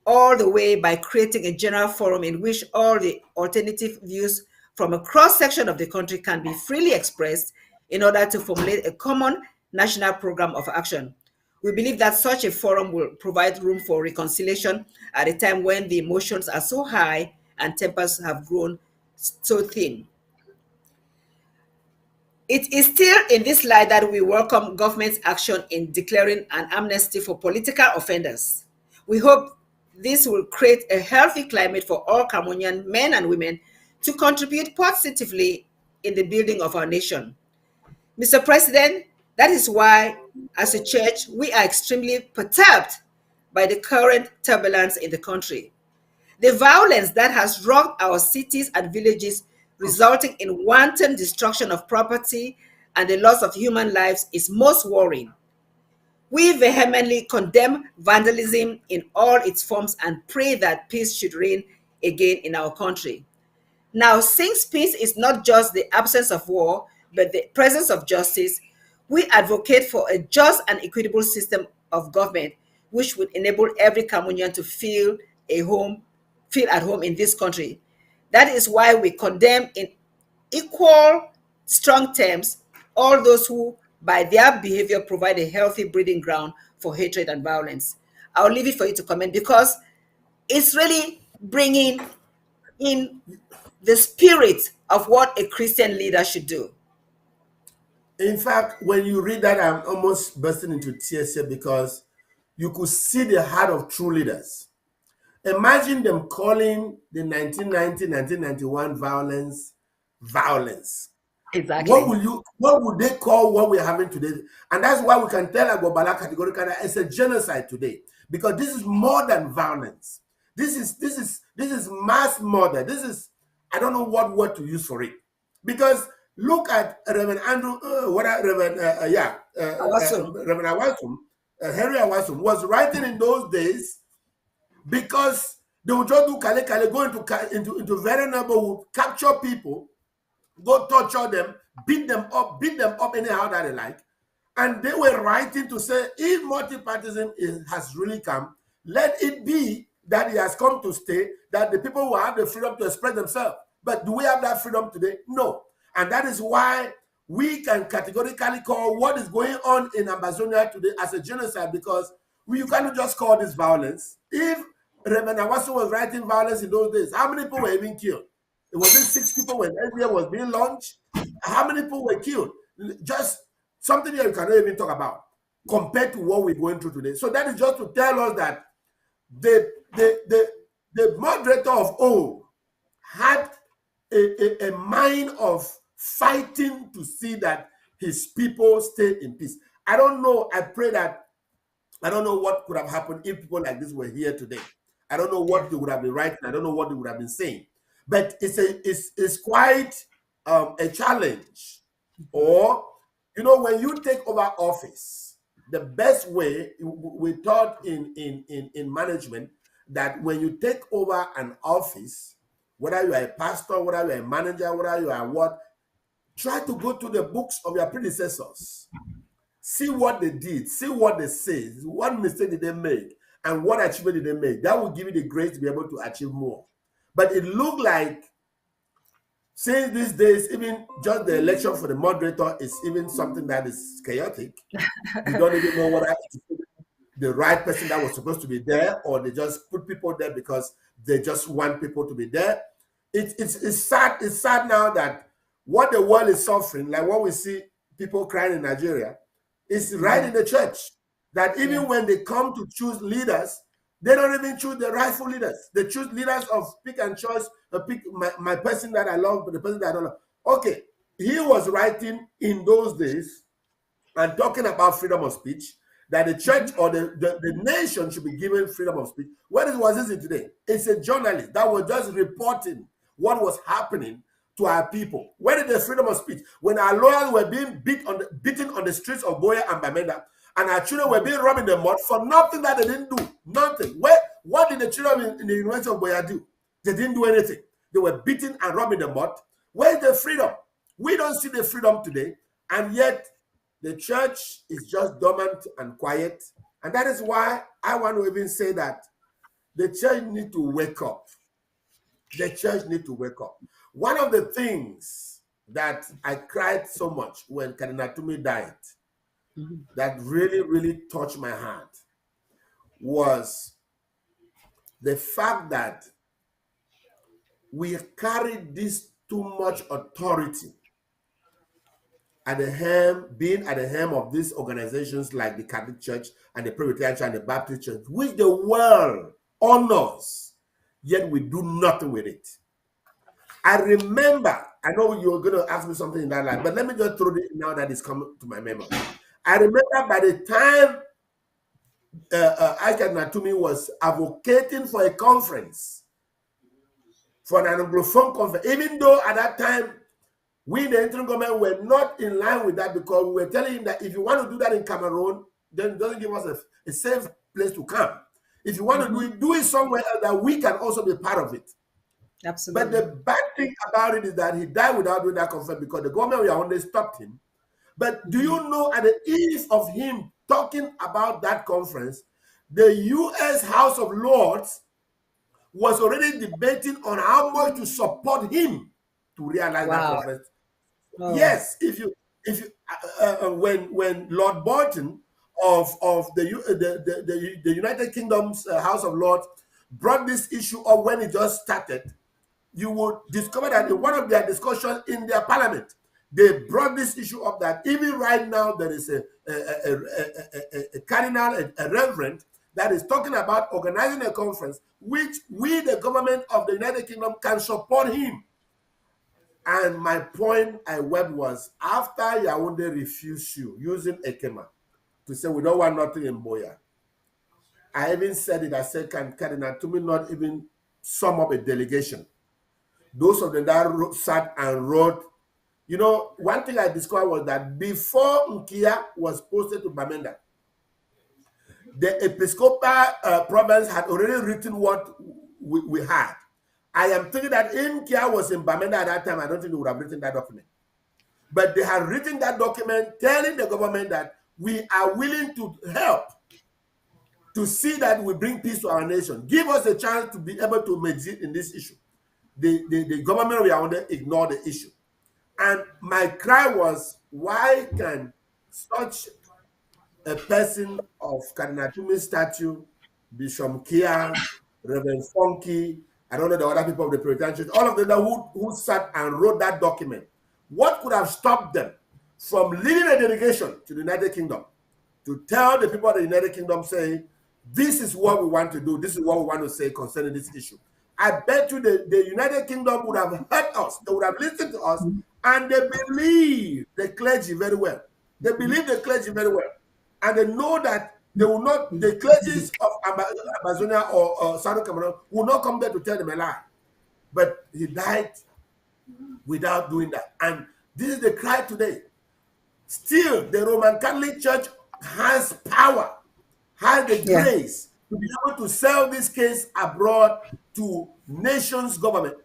all the way by creating a general forum in which all the alternative views from a cross-section of the country can be freely expressed in order to formulate a common national program of action. We believe that such a forum will provide room for reconciliation at a time when the emotions are so high and tempers have grown so thin. It is still in this light that we welcome government's action in declaring an amnesty for political offenders. We hope this will create a healthy climate for all Cameroonian men and women to contribute positively in the building of our nation. Mr. President, that is why, as a church, we are extremely perturbed by the current turbulence in the country. The violence that has rocked our cities and villages, resulting in wanton destruction of property and the loss of human lives, is most worrying. We vehemently condemn vandalism in all its forms and pray that peace should reign again in our country. Now, since peace is not just the absence of war, but the presence of justice, we advocate for a just and equitable system of government, which would enable every Cameroonian to feel at home in this country. That is why we condemn in equal, strong terms all those who, by their behavior, provide a healthy breeding ground for hatred and violence. I'll leave it for you to comment because it's really bringing in the spirit of what a Christian leader should do. In fact, when you read that, I'm almost bursting into tears here because you could see the heart of true leaders. Imagine them calling the 1990-1991 violence. Exactly. What would they call what we're having today? And that's why we can tell Agobala categorically that it's a genocide today, because this is more than violence. This is mass murder. This is, I don't know what word to use for it, because look at Reverend Andrew, Awesome. Reverend Awasum, Henry Awasum was writing in those days, because they would just do kale kale, go into very neighborhood, capture people, go torture them, beat them up anyhow that they like. And they were writing to say, if multipartyism has really come, let it be that it has come to stay, that the people will have the freedom to express themselves. But do we have that freedom today? No. And that is why we can categorically call what is going on in Ambazonia today as a genocide, because you cannot just call this violence. If Reverend Awasu was writing violence in those days, how many people were even killed? It was 6 people when NBA was being launched. How many people were killed? Just something that you cannot even talk about compared to what we're going through today. So that is just to tell us that the moderator of old had a mind of fighting to see that his people stay in peace. I don't know. I pray that, I don't know what could have happened if people like this were here today. I don't know what they would have been writing. I don't know what they would have been saying. But it's quite a challenge. Or, when you take over office, the best way, we taught in management that when you take over an office, whether you are a pastor, whether you are a manager, whether you are what, try to go to the books of your predecessors. See what they did, see what they say, what mistake did they make, and what achievement did they make. That will give you the grace to be able to achieve more. But it looked like, since these days, even just the election for the moderator is even something that is chaotic. We don't even know whether it's the right person that was supposed to be there, or they just put people there because they just want people to be there. It's sad. It's sad now that what the world is suffering, like what we see people crying in Nigeria, is right in the church. That even when they come to choose leaders, they don't even choose the rightful leaders. They choose leaders of pick and choice, pick my person that I love, but the person that I don't love. Okay, he was writing in those days and talking about freedom of speech, that the church or the nation should be given freedom of speech. What was it today? It's a journalist that was just reporting what was happening to our people. Where did the freedom of speech? When our lawyers were being beaten on the streets of Boya and Bamenda, and our children were being robbed in the mud for nothing that they didn't do. Nothing. What did the children in the University of Boya do? They didn't do anything. They were beaten and robbed in the mud. Where's the freedom? We don't see the freedom today, and yet the church is just dormant and quiet. And that is why I want to even say that the church needs to wake up. The church needs to wake up. One of the things that I cried so much when Cardinal Tumi died, that really, really touched my heart, was the fact that we carried this too much authority at the helm, being at the helm of these organizations like the Catholic Church and the Presbyterian Church and the Baptist Church, which the world honors, yet we do nothing with it. I remember, I know you're going to ask me something in that line, but let me just throw it now that it's coming to my memory. I remember by the time Ike Natumi was advocating for a conference, for an Anglophone conference, even though at that time, we, the interim government, were not in line with that, because we were telling him that if you want to do that in Cameroon, then it doesn't give us a safe place to come. If you want to do it somewhere else that we can also be part of it. Absolutely. But the bad thing about it is that he died without doing that conference, because the government we are on, they stopped him. But do you know, at the eve of him talking about that conference, the U.S. House of Lords was already debating on how much to support him to realize that conference. Oh. Yes, when Lord Bolton of the United Kingdom's House of Lords brought this issue up when it just started, you would discover that in one of their discussions in their parliament, they brought this issue up, that even right now there is a cardinal, a reverend, that is talking about organizing a conference which we, the government of the United Kingdom, can support him. And my point I wept was after Yaoundé refused you using Ekema to say we don't want nothing in Boya. I even said it, I said, can Cardinal Tumi not even sum up a delegation? Those of them that sat and wrote. You know, one thing I discovered was that before Nkia was posted to Bamenda, the Episcopal province had already written what we had. I am thinking that if Nkia was in Bamenda at that time, I don't think they would have written that document. But they had written that document telling the government that we are willing to help to see that we bring peace to our nation. Give us a chance to be able to mediate in this issue. The government of Yaoundé ignored the issue. And my cry was, why can such a person of Cardinal Tumi's statue, Bishop Kia, Reverend Funky, I don't know the other people of the Puritan Church, all of them who sat and wrote that document, what could have stopped them from leading a delegation to the United Kingdom to tell the people of the United Kingdom, say, this is what we want to do, this is what we want to say concerning this issue. I bet you the United Kingdom would have heard us, they would have listened to us, and they believe the clergy very well. They believe the clergy very well. And they know that they will not, the clergy of Ambazonia or Southern Cameroon will not come there to tell them a lie. But he died without doing that. And this is the cry today. Still, the Roman Catholic Church has power, has the grace to be able to sell this case abroad to nations' government.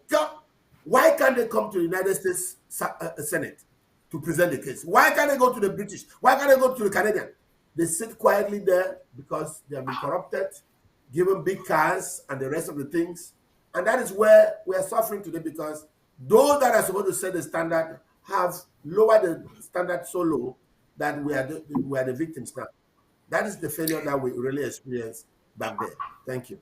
Why can't they come to the United States Senate to present the case? Why can't they go to the British? Why can't they go to the Canadian? They sit quietly there because they have been corrupted, given big cars and the rest of the things. And that is where we are suffering today, because those that are supposed to set the standard have lowered the standard so low that we are the victims now. That is the failure that we really experienced back there. Thank you.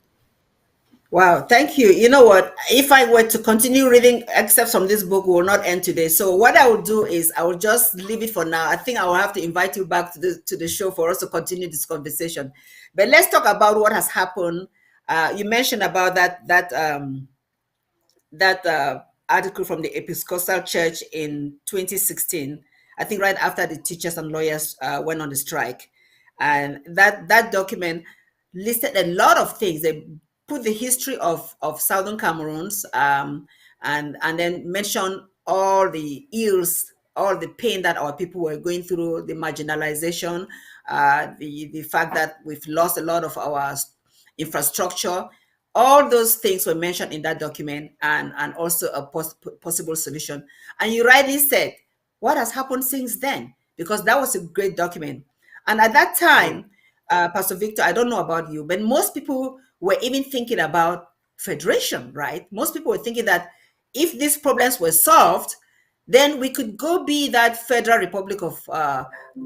Wow, thank you. You know what? If I were to continue reading excerpts from this book, we will not end today. So what I will do is I will just leave it for now. I think I will have to invite you back to the show for us to continue this conversation. But let's talk about what has happened. You mentioned about that article from the Episcopal Church in 2016. I think right after the teachers and lawyers went on the strike, and that document listed a lot of things. They put the history of Southern Cameroons, and then mentioned all the ills, all the pain that our people were going through, the marginalization, the fact that we've lost a lot of our infrastructure. All those things were mentioned in that document, and also a possible solution. And you rightly said, what has happened since then? Because that was a great document. And at that time, Pastor Victor, I don't know about you, but most people were even thinking about federation, right? Most people were thinking that if these problems were solved, then we could go be that Federal Republic of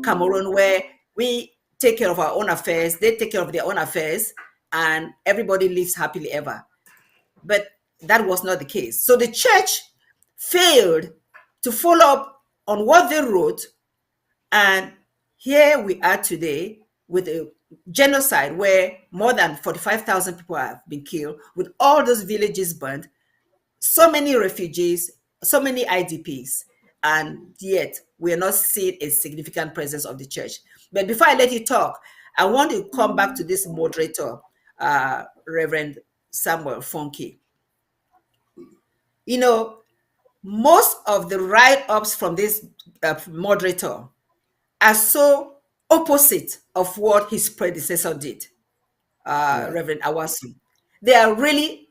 Cameroon, where we take care of our own affairs, they take care of their own affairs, and everybody lives happily ever. But that was not the case. So the church failed to follow up on what they wrote, and here we are today with a genocide where more than 45,000 people have been killed, with all those villages burned, so many refugees, so many IDPs, and yet we are not seeing a significant presence of the church. But before I let you talk, I want to come back to this moderator, Reverend Samuel Funky. You know, most of the write-ups from this moderator are so opposite of what his predecessor did, Reverend Awasu. They are really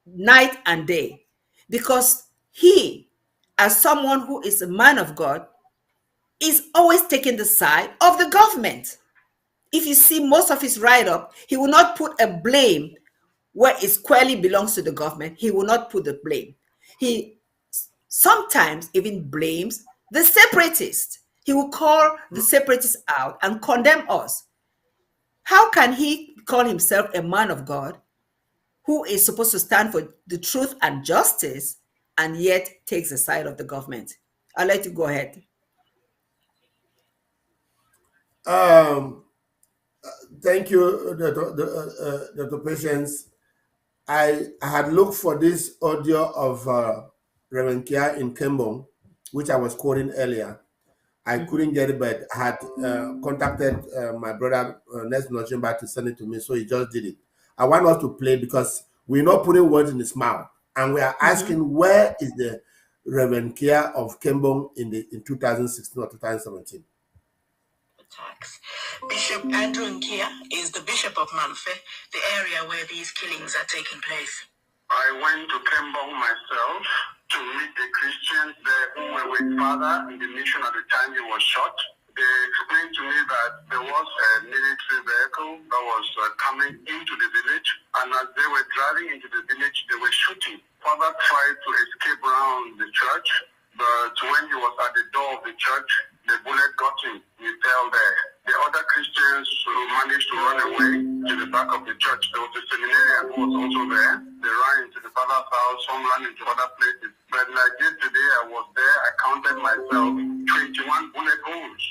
night and day, because he, as someone who is a man of God, is always taking the side of the government. If you see most of his write-up, he will not put a blame where it squarely belongs to the government. He will not put the blame. He sometimes even blames the separatists. He will call the separatists out and condemn us. How can he call himself a man of God who is supposed to stand for the truth and justice, and yet takes the side of the government? I'll let you go ahead. Thank you, Dr. Patience. I had looked for this audio of Reverend Kia in Kembong, which I was quoting earlier. I couldn't get it, but had contacted my brother Nelson Nochimba to send it to me, so he just did it. I want us to play because we're not putting words in his mouth, and we are asking where is the Reverend Kia of Kembong in 2016 or 2017. Bishop Andrew Nkia is the Bishop of Mamfe, the area where these killings are taking place. I went to Kembong myself to meet the Christians there who were with Father in the mission at the time he was shot. They explained to me that there was a military vehicle that was coming into the village, and as they were driving into the village, they were shooting. Father tried to escape around the church, but when he was at the door of the church, the bullet got him. He fell there. The other Christians who managed to run away to the back of the church. There was a seminarian who was also there. They ran into the father's house, some ran into other places. But like yesterday, I was there, I counted myself 21 bullet holes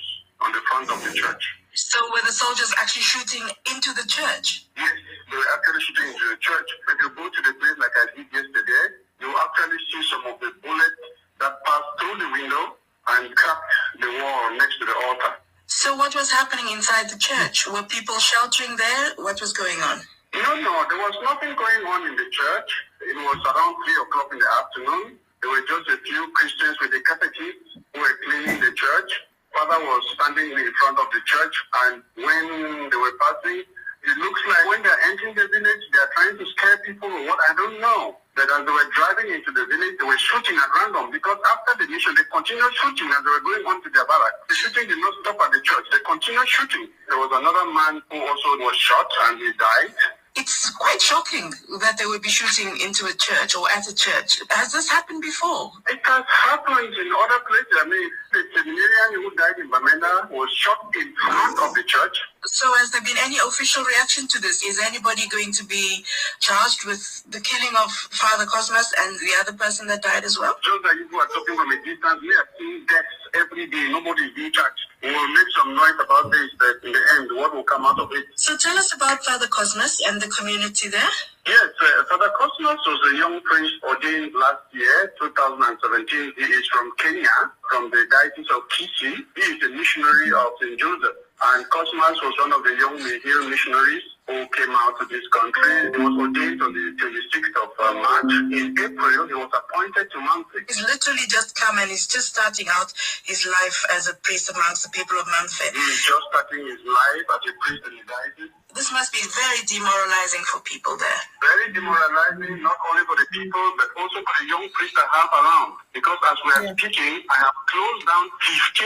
on the front of the church. So were the soldiers actually shooting into the church? Yes, they were actually shooting into the church. If you go to the place like I did yesterday, you actually see some of the bullets that passed through the window and cracked the wall next to the altar. So what was happening inside the church? Were people sheltering there? What was going on? No, there was nothing going on in the church. It was around 3 o'clock in the afternoon. There were just a few Christians with the catechist who were cleaning the church. Father was standing in front of the church, and when they were passing, it looks like when they're entering the village, they're trying to scare people or what, I don't know. But as they were driving into the village, they were shooting at random because after the mission, they continued shooting as they were going on to their barracks. The shooting did not stop at the church. They continued shooting. There was another man who also was shot and he died. It's quite shocking that they would be shooting into a church or at a church. Has this happened before? It has happened in other places. I mean, the seminarian who died in Bamenda was shot in front of the church. So has there been any official reaction to this? Is anybody going to be charged with the killing of Father Cosmas and the other person that died as well? Just that you are talking from a distance, we are seeing deaths every day. Nobody is being charged. We will make some noise about this, but in the end, what will come out of it? So tell us about Father Cosmas and the community there. Yes, Father Cosmas was a young priest ordained last year, 2017. He is from Kenya, from the Diocese of Kisii. He is a missionary of St. Joseph. And Cosmas was one of the young Mahir missionaries who came out to this country. He was ordained on the 26th of March. In April, he was appointed to Mamfe. He's literally just come and he's just starting out his life as a priest amongst the people of Mamfe. He is just starting his life as a priest in the diocese. This must be very demoralizing for people there. Very demoralizing, not only for the people, but also for the young priests I have around. Because as we are speaking, I have closed down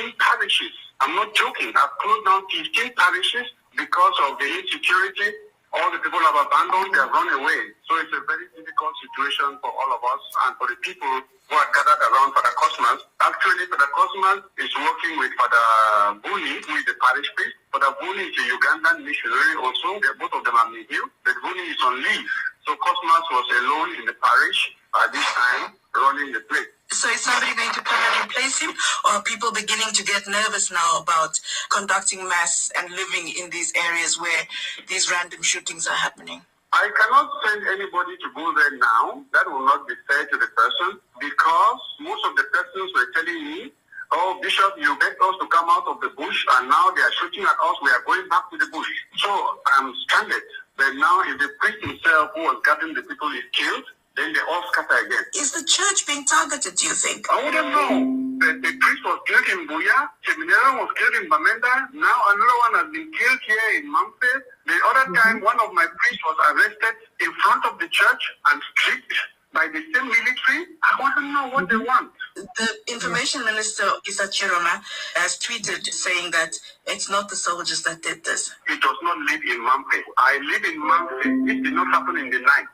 15 parishes. I'm not joking. I've closed down 15 parishes because of the insecurity. All the people have abandoned, they have run away. So it's a very difficult situation for all of us and for the people who are gathered around Father Cosmas. Actually, Father Cosmas is working with Father Buni, who is the parish priest. Father Buni is a Ugandan missionary also. Both of them are Mahir, but Buni is on leave. So Cosmas was alone in the parish at this time, running the place. So is somebody going to come and replace him, or are people beginning to get nervous now about conducting mass and living in these areas where these random shootings are happening? I cannot send anybody to go there now. That will not be fair to the person, because most of the persons were telling me, oh, Bishop, you begged us to come out of the bush, and now they are shooting at us. We are going back to the bush. So I'm stranded. But now if the priest himself who was gathering the people is killed, then they all scatter again. Is the church being targeted, do you think? I wouldn't know. The priest was killed in Buya, seminarian was killed in Bamenda, now another one has been killed here in Mamfe. The other time, one of my priests was arrested in front of the church and stripped by the same military. I want to know what they want. The information minister, Isa Chiroma, has tweeted saying that it's not the soldiers that did this. He does not live in Mamfe. I live in Mamfe. It did not happen in the night.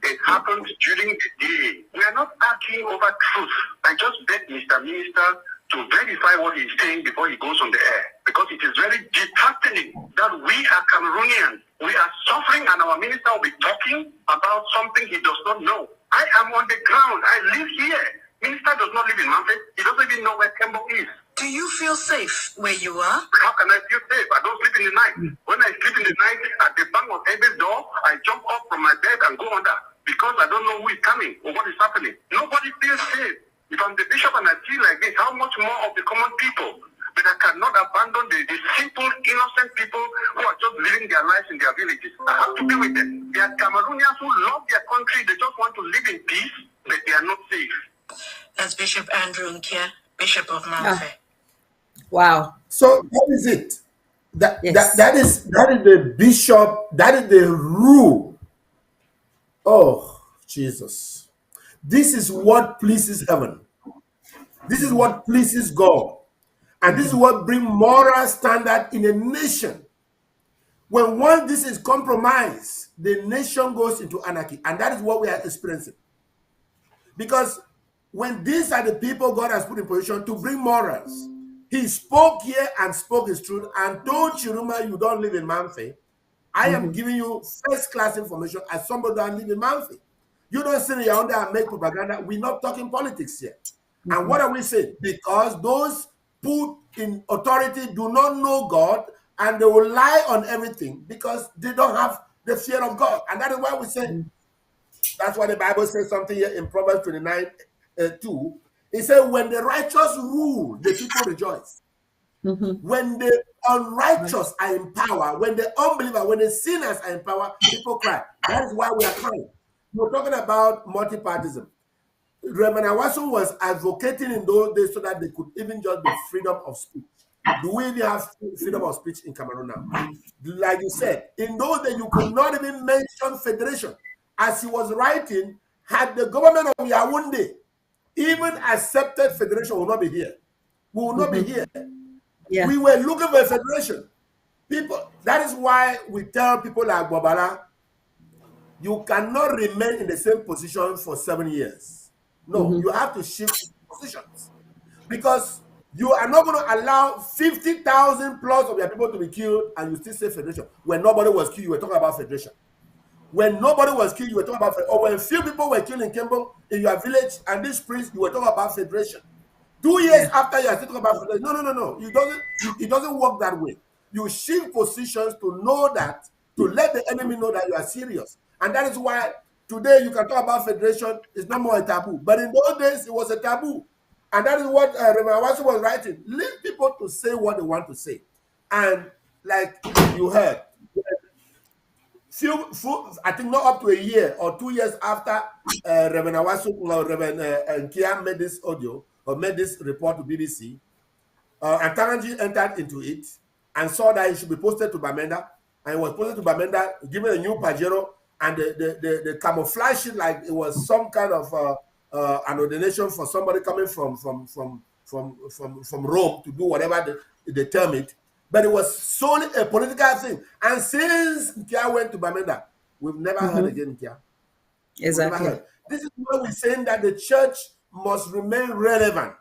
It happened during the day. We are not arguing over truth. I just beg Mr. Minister to verify what he's saying before he goes on the air. Because it is very disheartening that we are Cameroonians. We are suffering and our minister will be talking about something he does not know. I am on the ground. I live here. Minister does not live in Mamfe. He doesn't even know where Kembo is. Do you feel safe where you are? How can I feel safe? I don't sleep in the night. When I sleep in the night at the bang of every door, I jump up from my bed and go under because I don't know who is coming or what is happening. Nobody feels safe. If I'm the bishop and I feel like this, how much more of the common people? But I cannot abandon the simple, innocent people who are just living their lives in their villages. I have to be with them. They are Cameroonians who love their country. They just want to live in peace, but they are not safe. That's Bishop Andrew Nkia, Bishop of Mamfe. Wow. So that is it. That Yes. that is the bishop. That is the rule. Oh Jesus! This is what pleases heaven. This is what pleases God, and this is what brings moral standard in a nation. When once this is compromised, the nation goes into anarchy, and that is what we are experiencing. Because when these are the people God has put in position to bring morals, He spoke here and spoke His truth and told Chiruma, you don't live in Mamfe. I am giving you first-class information as somebody that live in Mamfe. You don't sit around there and make propaganda. We're not talking politics here. And what are we saying? Because those put in authority do not know God and they will lie on everything because they don't have the fear of God. And that is why we say, that's why the Bible says something here in Proverbs 29, 2. It said, when the righteous rule, the people rejoice. When the unrighteous are in power, when the unbeliever, when the sinners are in power, people cry. That is why we are crying. We're talking about multipartism. Reverend Awasu was advocating in those days so that they could even just be freedom of speech. Do we even have freedom of speech in Cameroon now? Like you said, in those days you could not even mention federation. As he was writing, had the government of Yaoundé even accepted federation, will not be here. We will not be here. Yeah. We were looking for a federation. People, that is why we tell people like Bobala, you cannot remain in the same position for 7 years. No, you have to shift positions. Because you are not going to allow 50,000 plus of your people to be killed and you still say federation. When nobody was killed, you were talking about federation. When nobody was killed, you were talking about federation. Or when few people were killed in Kembo, in your village, and this priest, you were talking about federation. 2 years after you are still talking about federation. No. It doesn't work that way. You shift positions to know that, to let the enemy know that you are serious. And that is why today you can talk about federation, it's no more a taboo. But in those days, it was a taboo. And that is what Reverend Awasu was writing. Leave people to say what they want to say. And like you heard, I think not up to a year or 2 years after Reverend Awasu or Reverend Nkia made this audio or made this report to BBC, and Taranji entered into it and saw that it should be posted to Bamenda, and it was posted to Bamenda, given a new Pajero, and the camouflage it like it was some kind of an ordination for somebody coming from Rome to do whatever they term it. But it was solely a political thing. And since Nkia went to Bamenda, we've never heard again Nkia. Exactly. This is why we're saying that the church must remain relevant.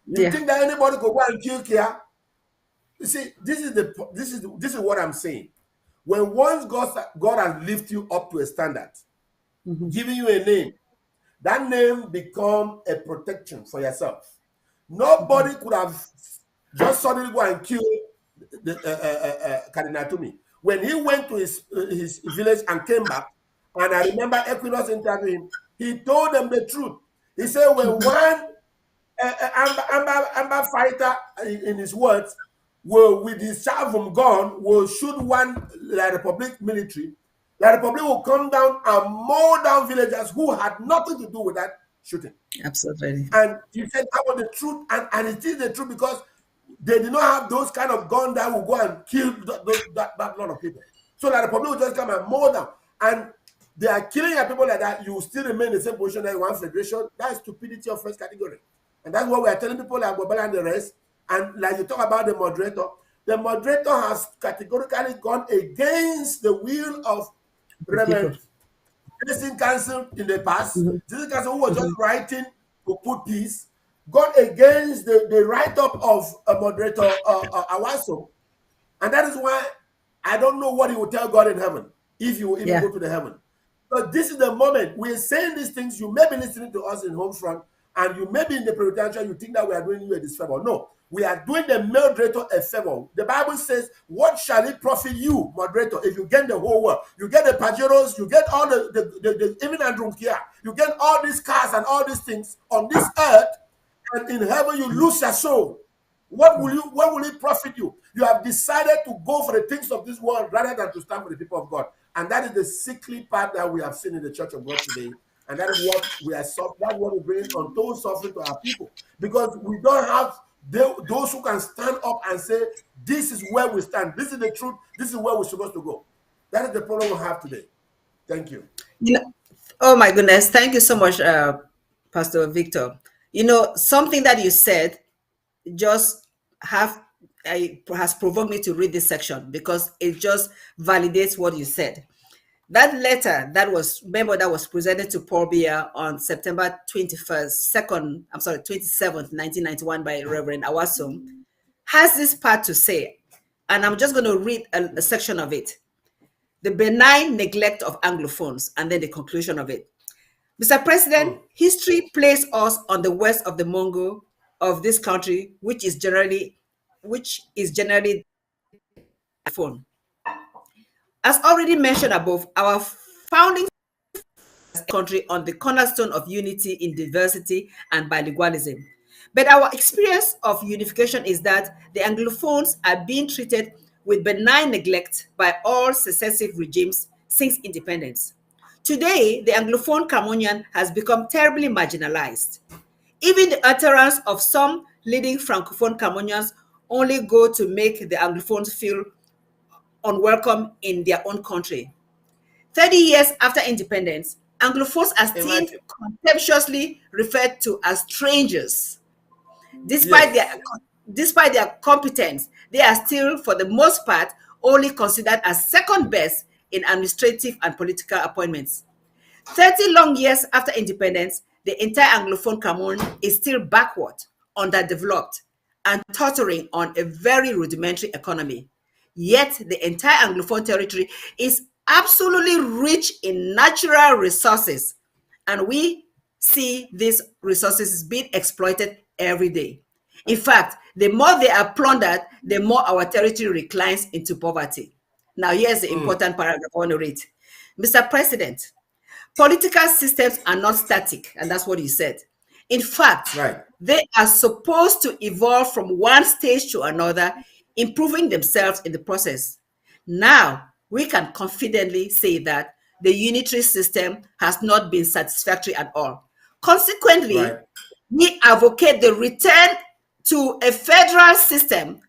You think that anybody could go and kill Nkia? You see, this is what I'm saying. When once God has lifted you up to a standard, giving you a name, that name become a protection for yourself. Nobody could have just suddenly go and kill the Cardinal Tumi. When he went to his village and came back, and I remember Equinox interviewing him, he told them the truth. He said, when one Amber fighter, in his words, with his salve gun, will shoot one La Republic military, La Republic will come down and mow down villagers who had nothing to do with that shooting. Absolutely. And he said that was the truth, and it is the truth because they did not have those kind of guns that will go and kill that lot of people. So that the Republic will just come and mow them. And they are killing your people like that, you will still remain in the same position that you want federation. That is stupidity of first category. And that's what we are telling people like Bobala and the rest. And like you talk about the moderator has categorically gone against the will of Reverend Jason Council in the past. Jason Council, who was just writing to put peace, gone against the write-up of a moderator, Awaso. And that is why I don't know what he will tell God in heaven, if you will even go to the heaven. But this is the moment we're saying these things. You may be listening to us in home front, and you may be in the penitentiary, you think that we are doing you a disfavor. No, we are doing the moderator a favor. The Bible says, what shall it profit you, moderator, if you get the whole world? You get the Pajeros, you get all the even Andrew Kia. You gain all these cars and all these things on this earth, and in heaven you lose your soul. What will it profit you? You have decided to go for the things of this world rather than to stand for the people of God. And that is the sickly part that we have seen in the church of God today. And that is what we are suffering. That's what we bring untold suffering to our people. Because we don't have those who can stand up and say, this is where we stand. This is the truth. This is where we're supposed to go. That is the problem we have today. Thank you. Oh my goodness. Thank you so much, Pastor Victor. Something that you said just has provoked me to read this section because it just validates what you said. That letter that was presented to Paul Biya on September 27th, 1991 by Reverend Awasum has this part to say, and I'm just going to read a section of it. The benign neglect of Anglophones, and then the conclusion of it. Mr. President, history placed us on the west of the Mongo of this country, which is generally phone. As already mentioned above, our founding country on the cornerstone of unity in diversity and bilingualism. But our experience of unification is that the Anglophones are being treated with benign neglect by all successive regimes since independence. Today, the Anglophone Cameroonian has become terribly marginalized. Even the utterance of some leading Francophone Cameroonians only go to make the Anglophones feel unwelcome in their own country. 30 years after independence, Anglophones are still contemptuously referred to as strangers. Despite their competence, they are still, for the most part, only considered as second best in administrative and political appointments. 30 long years after independence, the entire Anglophone Cameroon is still backward, underdeveloped, and tottering on a very rudimentary economy. Yet the entire Anglophone territory is absolutely rich in natural resources, and we see these resources being exploited every day. In fact, the more they are plundered, the more our territory reclines into poverty. Now, here's the important paragraph I want to read. Mr. President, political systems are not static, and that's what he said. In fact, they are supposed to evolve from one stage to another, improving themselves in the process. Now, we can confidently say that the unitary system has not been satisfactory at all. Consequently, we advocate the return to a federal system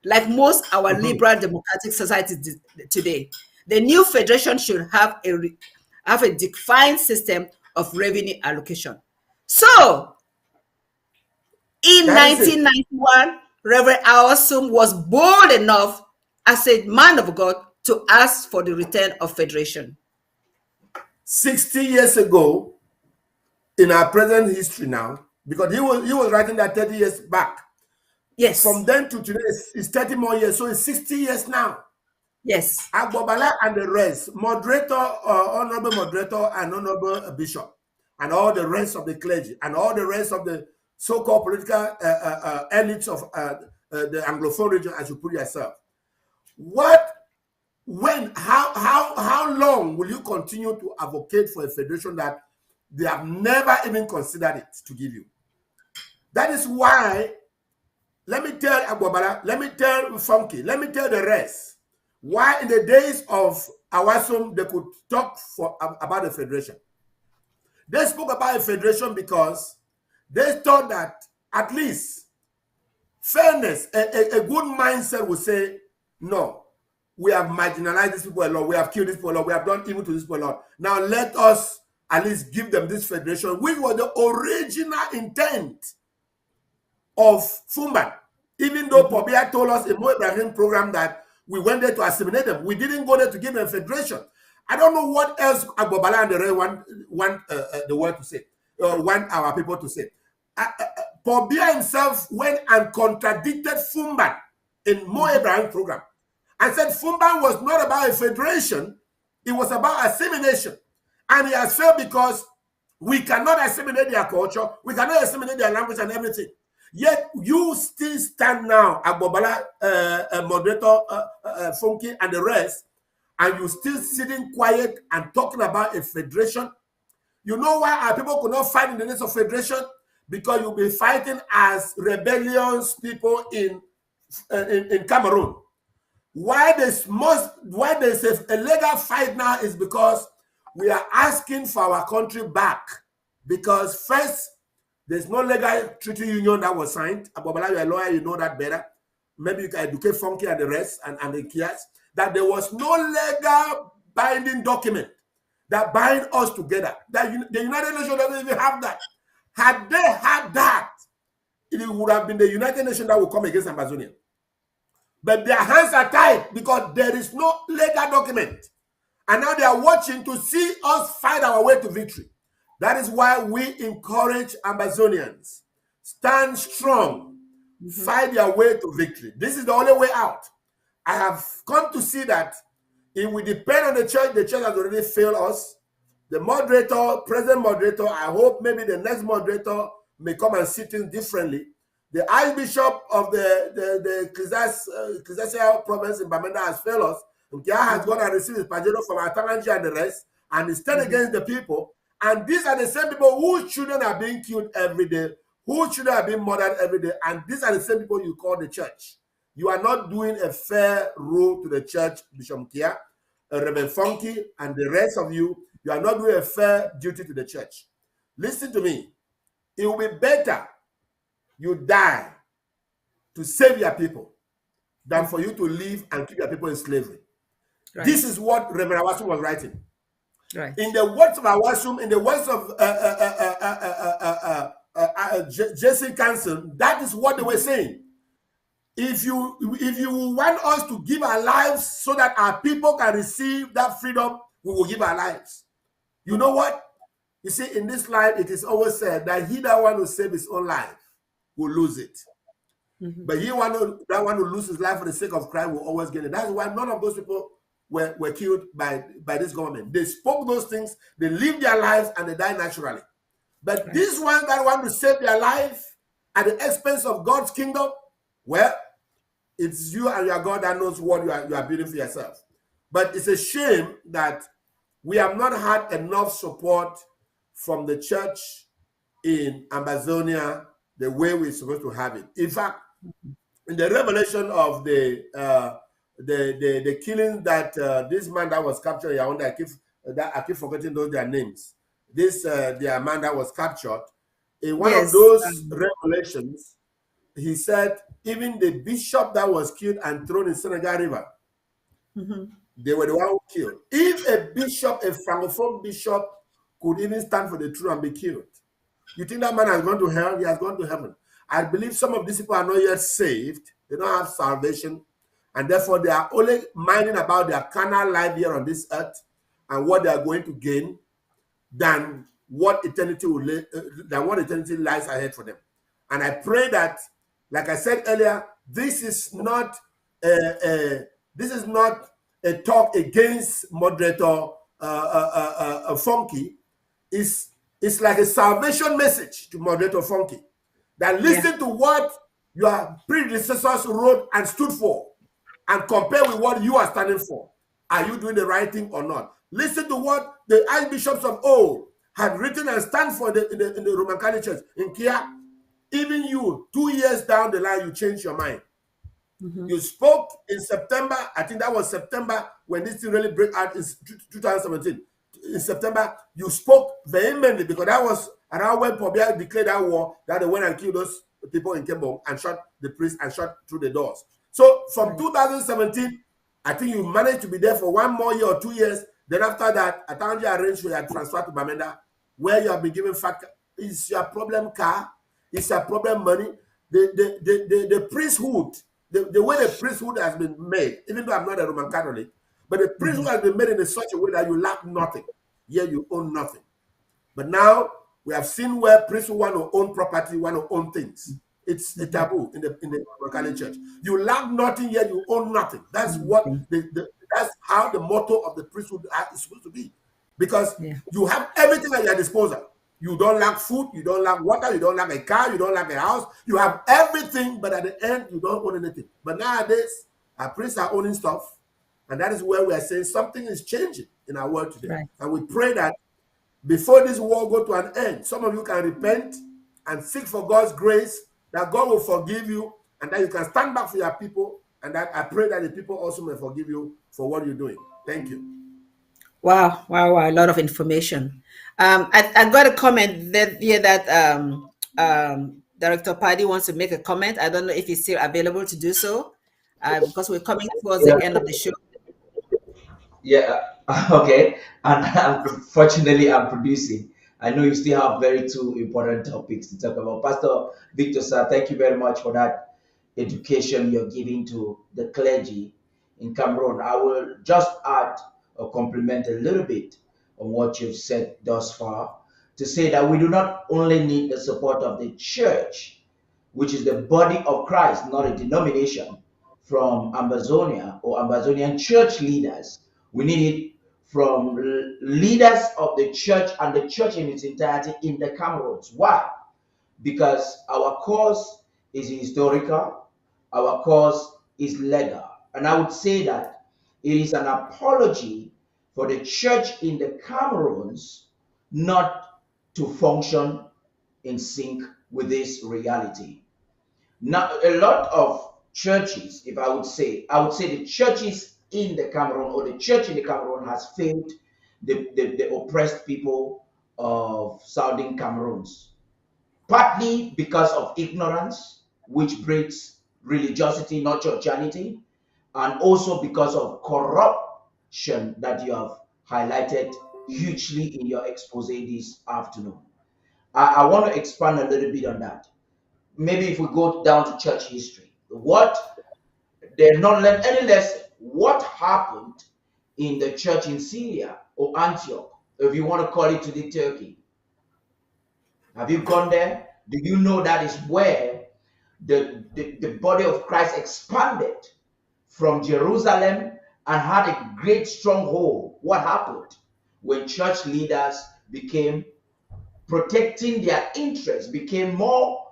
like most our liberal democratic societies today. The new federation should have a defined system of revenue allocation. So, in 1991, Reverend Awasum was bold enough as a man of God to ask for the return of federation. 60 years ago, in our present history now, because he was writing that 30 years back. Yes. From then to today, it's 30 more years, so it's 60 years now. Yes. Agbobala and the rest, moderator, honorable moderator, and honorable bishop, and all the rest of the clergy, and all the rest of the so-called political elites of the Anglophone region, as you put yourself. How long will you continue to advocate for a federation that they have never even considered it to give you? That is why, let me tell Agbobala, let me tell Funky, let me tell the rest, why in the days of Awasum they could talk about a federation. They spoke about a federation because they thought that at least fairness, a good mindset would say, no, we have marginalized these people a lot, we have killed these people a lot, we have done evil to these people a lot. Now let us at least give them this federation, which was the original intent of Fumban. Even though Pobia told us in Mo Ibrahim program that we went there to assimilate them, we didn't go there to give them federation. I don't know what else Agbobala and the Ray want the world to say, want our people to say. Pobia himself went and contradicted Fumban in Mo Ibrahim program and said Fumban was not about a federation, it was about assimilation. And he has failed because we cannot assimilate their culture, we cannot assimilate their language and everything. Yet you still stand now, Agbobala, moderator, Funky, and the rest, and you still sitting quiet and talking about a federation. You know why our people could not fight in the days of federation? Because you'll be fighting as rebellious people in Cameroon. Why there's a legal fight now is because we are asking for our country back. Because first, there's no legal treaty union that was signed. Abobala, you're a lawyer, you know that better. Maybe you can educate Funky and the rest and the kids. That there was no legal binding document that bind us together. That the United Nations doesn't even have that. Had they had that, it would have been the United Nations that would come against Ambazonia. But their hands are tied because there is no legal document. And now they are watching to see us fight our way to victory. That is why we encourage Ambazonians. Stand strong. Fight your way to victory. This is the only way out. I have come to see that if we depend on the church has already failed us. The moderator, present moderator, I hope maybe the next moderator may come and sit in differently. The Archbishop of the Ecclesiastical province in Bamenda has failed us. Nkia has gone and received his pajero from Atananji and the rest, and he stand against the people. And these are the same people whose children are being killed every day, whose children are being murdered every day, and these are the same people you call the church. You are not doing a fair role to the church, Bishop Nkia, Reverend Funky, and the rest of you. You are not doing a fair duty to the church. Listen to me. It will be better you die to save your people than for you to live and keep your people in slavery. Right. This is what Reverend Awasum was writing. Right. In the words of Awasum, in the words of Jesse Canson, that is what they were saying. If you want us to give our lives so that our people can receive that freedom, we will give our lives. You know what? You see, in this life, it is always said that he that wants to save his own life will lose it. But that one who lose his life for the sake of Christ will always get it. That's why none of those people were killed by this government. They spoke those things, they lived their lives, and they died naturally. But these ones that want to save their life at the expense of God's kingdom, well, it's you and your God that knows what you are building for yourself. But it's a shame that we have not had enough support from the church in Ambazonia the way we're supposed to have it. In fact, in the revelation of the killing that this man that was captured, I keep forgetting their names. The man that was captured, in one of those revelations, he said even the bishop that was killed and thrown in Senegal River, they were the one who killed. If a bishop, a Francophone bishop, could even stand for the truth and be killed, you think that man has gone to hell? He has gone to heaven. I believe some of these people are not yet saved. They don't have salvation. And therefore, they are only minding about their carnal life here on this earth and what they are going to gain than what eternity lies ahead for them. And I pray that, like I said earlier, this is not a talk against moderator Funky. It's like a salvation message to moderator Funky. That listen to what your predecessors wrote and stood for and compare with what you are standing for. Are you doing the right thing or not? Listen to what the archbishops of old had written and stand for in the Roman Catholic Church. In Kia, even you, 2 years down the line, you changed your mind. You spoke in September, I think that was September when this thing really broke out in 2017. In September, you spoke vehemently because that was around when Pobia declared that war, that they went and killed those people in Kembong and shot the priest and shot through the doors. So from 2017, I think you managed to be there for 1 more year or 2 years. Then after that, Atanji arranged for your transfer to Bamenda, where you have been given fat. Is your problem car? Is your problem money? The priesthood, the way the priesthood has been made, even though I'm not a Roman Catholic, but the priesthood has been made in such a way that you lack nothing. Here you own nothing. But now we have seen where priests want to own property, want to own things. It's a taboo in the Roman Catholic Church. You lack nothing, yet you own nothing. That's what that's how the motto of the priesthood is supposed to be. Because you have everything at your disposal. You don't lack food, you don't lack water, you don't lack a car, you don't lack a house. You have everything, but at the end, you don't own anything. But nowadays, our priests are owning stuff. And that is where we are saying something is changing in our world today. Right. And we pray that before this war go to an end, some of you can repent and seek for God's grace, that God will forgive you, and that you can stand back for your people, and that I pray that the people also may forgive you for what you're doing. Thank you. Wow, wow, wow, a lot of information. I got a comment that here that Director Paddy wants to make a comment. I don't know if he's still available to do so, because we're coming towards Yeah, the end of the show. yeah, okay. And unfortunately, I'm producing. I know you still have very two important topics to talk about. Pastor Victor, sir, thank you very much for that education you're giving to the clergy in Cameroon. I will just add or complement a little bit on what you've said thus far to say that we do not only need the support of the church, which is the body of Christ, not a denomination, from Ambazonia or Ambazonian church leaders. We need it from leaders of the church and the church in its entirety in the Cameroons. Why? Because our cause is historical, our cause is legal. And I would say that it is an apology for the church in the Cameroons not to function in sync with this reality. Now, a lot of churches, if I would say the churches in the Cameroon or the church in the Cameroon has failed the oppressed people of Southern Cameroons, partly because of ignorance, which breeds religiosity, not churchianity, and also because of corruption that you have highlighted hugely in your expose this afternoon. I want to expand a little bit on that. Maybe if we go down to church history, what they've not learned any lesson. What happened in the church in Syria or Antioch, if you want to call it today Turkey? Have you gone there? Do you know that is where the body of Christ expanded from Jerusalem and had a great stronghold? What happened when church leaders became protecting their interests, became more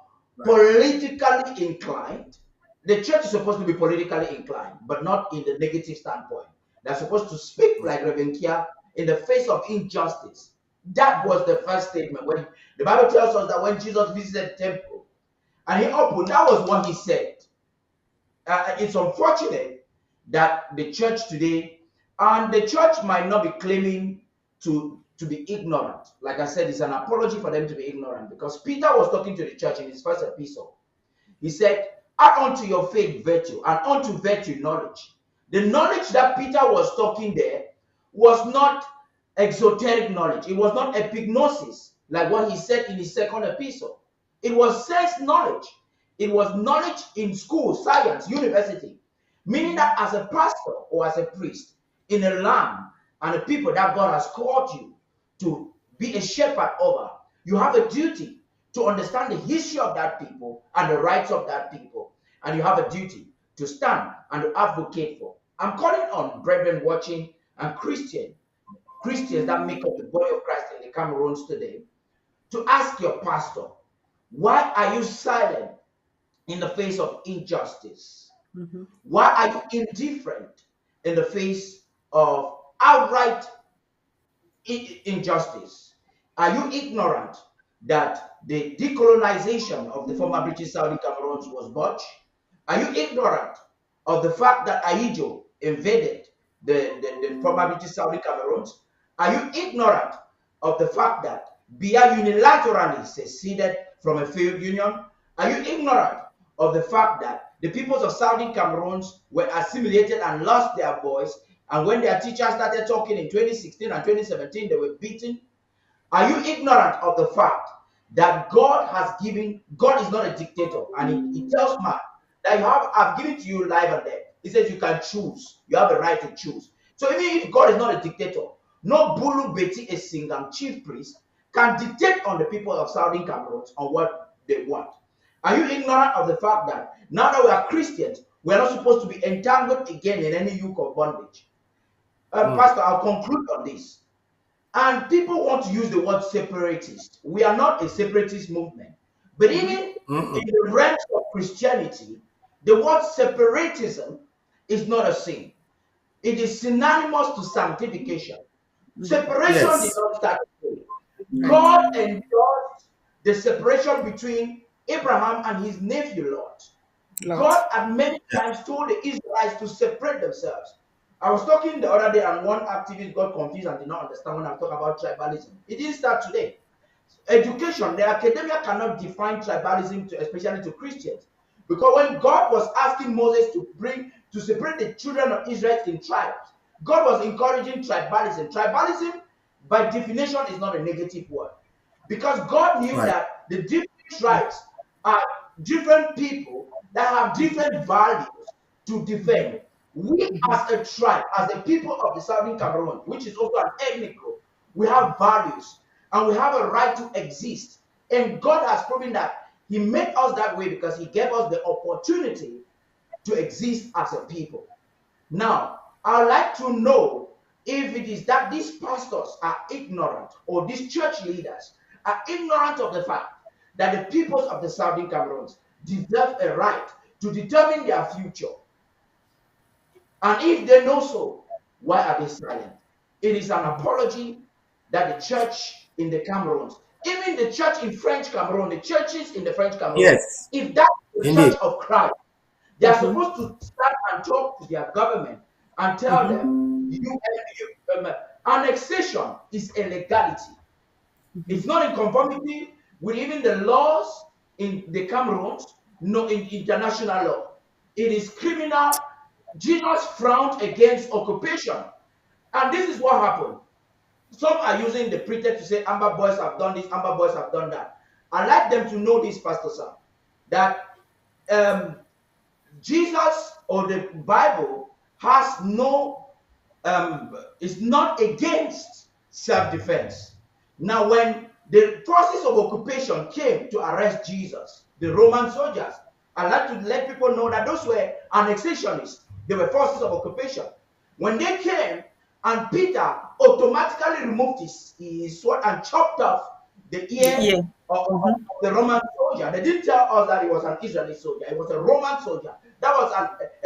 politically inclined? The church is supposed to be politically inclined, but not in the negative standpoint. They're supposed to speak like Reverend Kia in the face of injustice. That was the first statement. When the Bible tells us that when Jesus visited the temple and he opened, that was what he said. It's unfortunate that the church today, and the church might not be claiming to be ignorant. Like I said, it's an apology for them to be ignorant, because Peter was talking to the church in his first epistle. He said, add unto your faith virtue, and unto virtue knowledge. The knowledge that Peter was talking there was not exoteric knowledge. It was not epignosis, like what he said in his second epistle. It was sense knowledge. It was knowledge in school, science, university. Meaning that as a pastor or as a priest in a land and a people that God has called you to be a shepherd over, you have a duty to understand the history of that people and the rights of that people. And you have a duty to stand and to advocate for. I'm calling on brethren watching and Christians that make up the body of Christ in the Cameroons today to ask your pastor, why are you silent in the face of injustice? Why are you indifferent in the face of outright injustice? Are you ignorant that the decolonization of the former British Saudi Cameroons was botched? Are you ignorant of the fact that Ahijo invaded the former British Saudi Cameroons? Are you ignorant of the fact that Biya unilaterally seceded from a failed union? Are you ignorant of the fact that the peoples of Saudi Cameroons were assimilated and lost their voice, and when their teachers started talking in 2016 and 2017, they were beaten? Are you ignorant of the fact that God is not a dictator, and he tells man that I've given to you life and death. He says you can choose. You have a right to choose. So even if God is not a dictator, no Bulu Beti a Singam chief priest can dictate on the people of Southern Cameroon on what they want. Are you ignorant of the fact that now that we are Christians, we are not supposed to be entangled again in any yoke of bondage? Pastor, I'll conclude on this. And people want to use the word separatist. We are not a separatist movement. But even in the realms of Christianity, the word separatism is not a sin. It is synonymous to sanctification. Separation did Yes. not start today. God endorsed the separation between Abraham and his nephew Lot. God had many times told the Israelites to separate themselves. I was talking the other day, and one activist got confused and did not understand when I'm talking about tribalism. It didn't start today. Education, the academia cannot define tribalism, especially to Christians, because when God was asking Moses to separate the children of Israel in tribes, God was encouraging tribalism. Tribalism, by definition, is not a negative word, because God knew that the different tribes are different people that have different values to defend. We, as a tribe, as a people of the Southern Cameroon, which is also an ethnic group, we have values and we have a right to exist. And God has proven that He made us that way because He gave us the opportunity to exist as a people. Now, I'd like to know if it is that these pastors are ignorant, or these church leaders are ignorant of the fact that the peoples of the Southern Cameroons deserve a right to determine their future. And if they know so, why are they silent? It is an apology that the church in the Cameroons, even the church in French Cameroon, the churches in the French Cameroon, Yes, if that's the indeed. church of Christ, they are supposed to stand and talk to their government and tell them, annexation is a legality. It's not in conformity with even the laws in the Cameroons, no, in international law. It is criminal. Jesus frowned against occupation. And this is what happened. Some are using the pretext to say Amber boys have done this, Amber boys have done that. I'd like them to know this, Pastor Sam, that Jesus or the Bible has no, is not against self-defense. Now, when the forces of occupation came to arrest Jesus, the Roman soldiers, I'd like to let people know that those were annexationists. They were forces of occupation. When they came, and Peter automatically removed his sword and chopped off the ear of the Roman soldier. They didn't tell us that it was an Israeli soldier. It was a Roman soldier. That was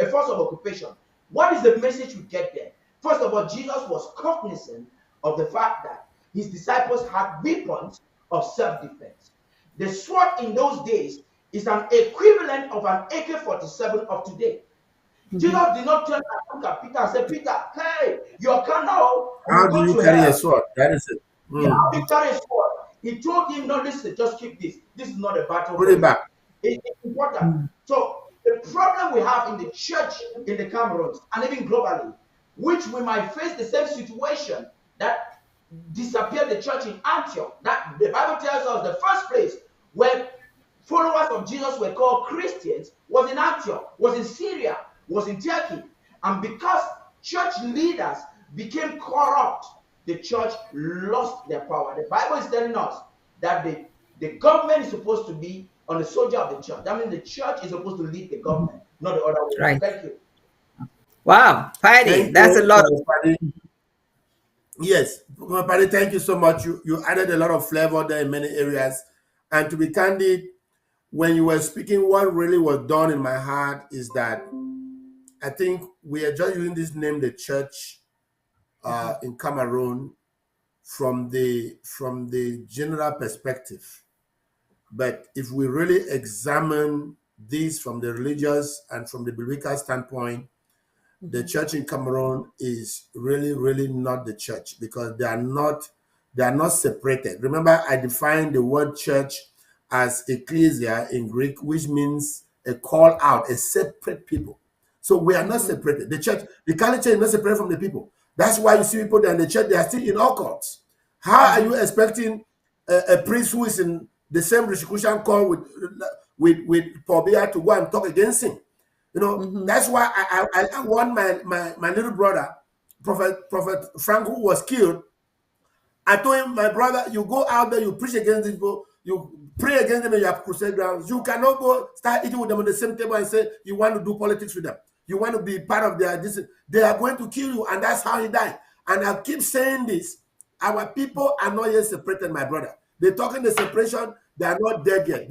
a force of occupation. What is the message we get there? First of all, Jesus was cognizant of the fact that his disciples had weapons of self-defense. The sword in those days is an equivalent of an AK-47 of today. Jesus did not turn and look at Peter and say, Peter, hey, your carnal How will do go you to carry a hell. sword? That is it. Yeah, how do you carry a sword? He told him, no, listen, just keep this. This is not a battle Put for it you. back. It's important. So the problem we have in the church in the Cameroons and even globally, which we might face the same situation that disappeared the church in Antioch. That the Bible tells us the first place where followers of Jesus were called Christians was in Antioch, was in Syria, was in Turkey. And because church leaders became corrupt, the church lost their power. The Bible is telling us that the government is supposed to be on the soldier of the church. That means the church is supposed to lead the government, not the other way around. Thank you. Wow, Paddy, Thank that's a you, lot. Paddy. Yes, Paddy, thank you so much. You added a lot of flavor there in many areas. And to be candid, when you were speaking, what really was done in my heart is that I think we are just using this name, the church in Cameroon, from the general perspective. But if we really examine this from the religious and from the biblical standpoint, the church in Cameroon is really, really not the church, because they are not separated. Remember, I defined the word church as ecclesia in Greek, which means a call out, a separate people. So we are not separated. The church, the Catholic Church is not separated from the people. That's why you see people that in the church, they are still in occults. How are you expecting a priest who is in the same rosicrucian call with Paul Biya to go and talk against him? That's why I want my little brother, Prophet Frank, who was killed. I told him, my brother, you go out there, you preach against these people, you pray against them in your crusade grounds. You cannot go start eating with them on the same table and say you want to do politics with them. You want to be part of their this. They are going to kill you, and that's how he died. And I keep saying this: our people are not yet separated, my brother. They're talking the separation. They are not dead yet.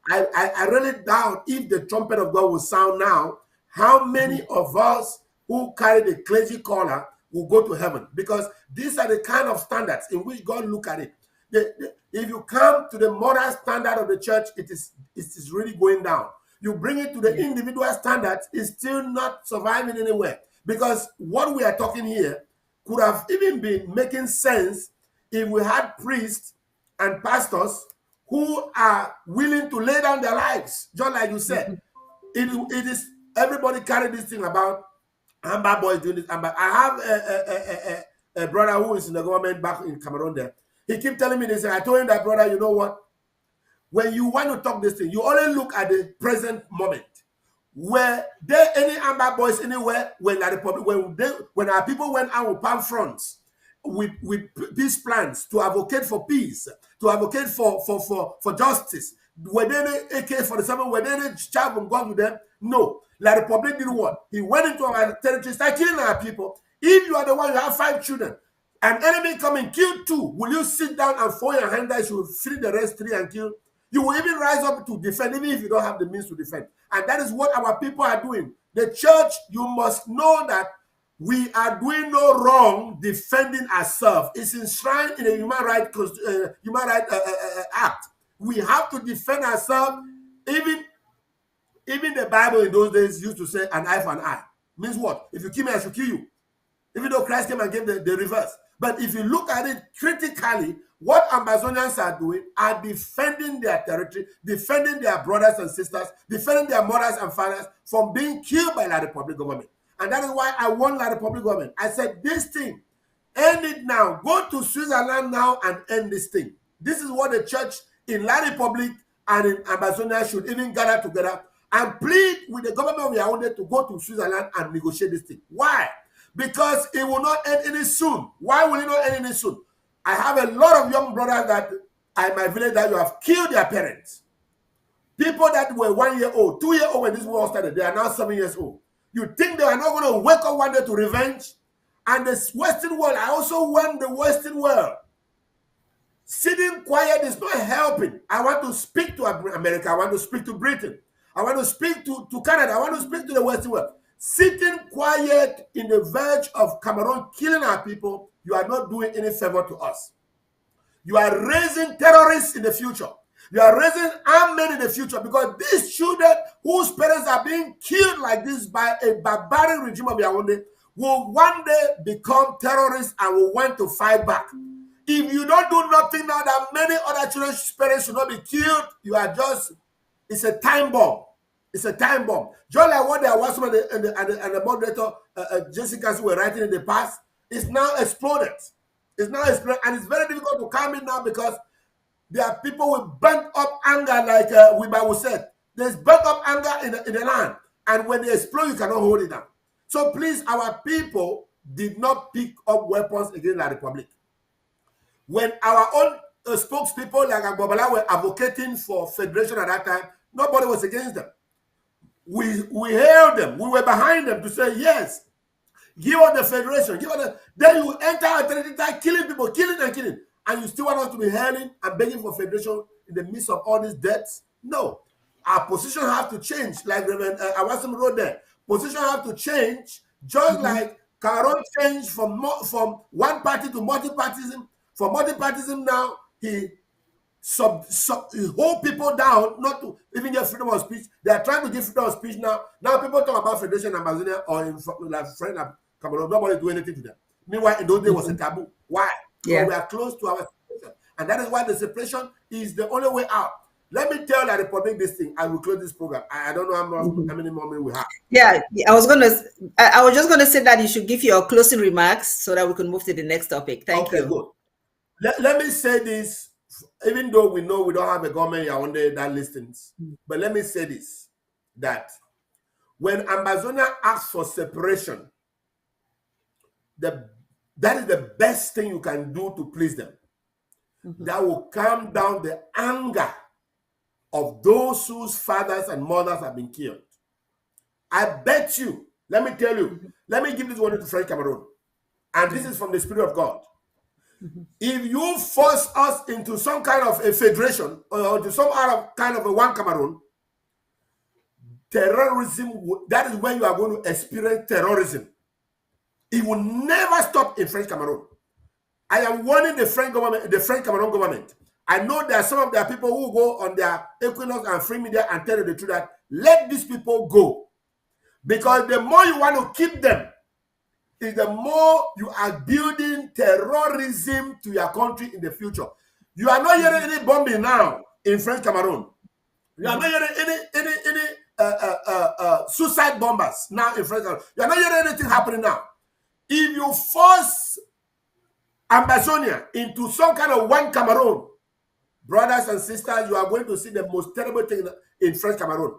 I really doubt if the trumpet of God will sound now, how many of us who carry the clergy collar will go to heaven, because these are the kind of standards in which God look at it. If you come to the moral standard of the church, it is really going down. You bring it to the individual standards, it's still not surviving anywhere. Because what we are talking here could have even been making sense if we had priests and pastors who are willing to lay down their lives, just like you said. It is everybody carry this thing about Amber boys doing this. Amber. I have a brother who is in the government back in Cameroon there. He keep telling me this. I told him that, brother, you know what? When you want to talk this thing, you only look at the present moment. Were there any Amber boys anywhere when the Republic, when our people went out with palm fronts, with peace plans to advocate for peace, to advocate for justice? Were there any AK-47? Were there any child from God with them? No. La Republic did what? He went into our territory, started killing our people. If you are the one, you have 5 children, an enemy come and kill 2, will you sit down and fold your hand that you will free the rest 3 and kill? You will even rise up to defend, even if you don't have the means to defend. And that is what our people are doing. The church, you must know that we are doing no wrong defending ourselves. It's enshrined in the Human Rights Act. We have to defend ourselves. Even the Bible in those days used to say an eye for an eye. Means what? If you kill me, I should kill you. Even though Christ came and gave the reverse. But if you look at it critically, what Ambazonians are doing are defending their territory, defending their brothers and sisters, defending their mothers and fathers from being killed by La Republic government. And that is why I want La Republic government. I said, this thing, end it now. Go to Switzerland now and end this thing. This is what the church in La Republic and in Ambazonia should even gather together and plead with the government of Yaoundé to go to Switzerland and negotiate this thing. Why? Because it will not end any soon. Why will it not end any soon? I have a lot of young brothers that are in my village that you have killed their parents. People that were 1 year old, 2 year old when this war started, they are now 7 years old. You think they are not going to wake up one day to revenge? And the Western world, I also want the Western world. Sitting quiet is not helping. I want to speak to America. I want to speak to Britain. I want to speak to Canada. I want to speak to the Western world. Sitting quiet in the verge of Cameroon killing our people, you are not doing any favor to us. You are raising terrorists in the future. You are raising armed men in the future, because these children whose parents are being killed like this by a barbaric regime of Yaoundé will one day become terrorists and will want to fight back. If you don't do nothing now that many other children's parents should not be killed, you are just, it's a time bomb. It's a time bomb. Just like what there was and the moderator, Jessica, were writing in the past, it's now exploded. It's now exploded, and it's very difficult to calm it now because there are people with burnt up anger, like Wibawu said. There's burnt up anger in the land, and when they explode, you cannot hold it down. So please, our people did not pick up weapons against the Republic. When our own spokespeople like Agbabala were advocating for federation at that time, nobody was against them. We hailed them. We were behind them to say, yes, give us the federation. Give us the, then you enter our territory, killing people, killing and killing. And you still want us to be hailing and begging for federation in the midst of all these deaths? No. Our position has to change, like Reverend Awasim wrote there. Position has to change, just like Caron changed from one party to multipartism. For multipartism now, he hold people down, not to even get freedom of speech. They are trying to give freedom of speech now. Now people talk about federation in Ambazonia or in like friend Cameroon. Nobody do anything to them. Meanwhile, in those days was a taboo. Why? Because we are close to our separation. And that is why the separation is the only way out. Let me tell the Republic this thing. I will close this program. I don't know how many more minutes we have. Yeah, I was just gonna say that you should give your closing remarks so that we can move to the next topic. Thank you. Good. Let me say this, even though we know we don't have a government Yaoundé that listens, but let me say this, that when Ambazonia asks for separation, that is the best thing you can do to please them. That will calm down the anger of those whose fathers and mothers have been killed. I bet you, let me tell you, let me give this one to French Cameroon, and this is from the Spirit of God. If you force us into some kind of a federation or to some kind of a one Cameroon, terrorism, that is when you are going to experience terrorism. It will never stop in French Cameroon. I am warning the French government, the French Cameroon government. I know there are some of their people who go on their Equinox and free media and tell you the truth that let these people go. Because the more you want to keep them, is the more you are building terrorism to your country in the future. You are not hearing any bombing now in French Cameroon. You are not hearing any suicide bombers now in French Cameroon. You are not hearing anything happening now. If you force Ambazonia into some kind of one Cameroon, brothers and sisters, you are going to see the most terrible thing in French Cameroon.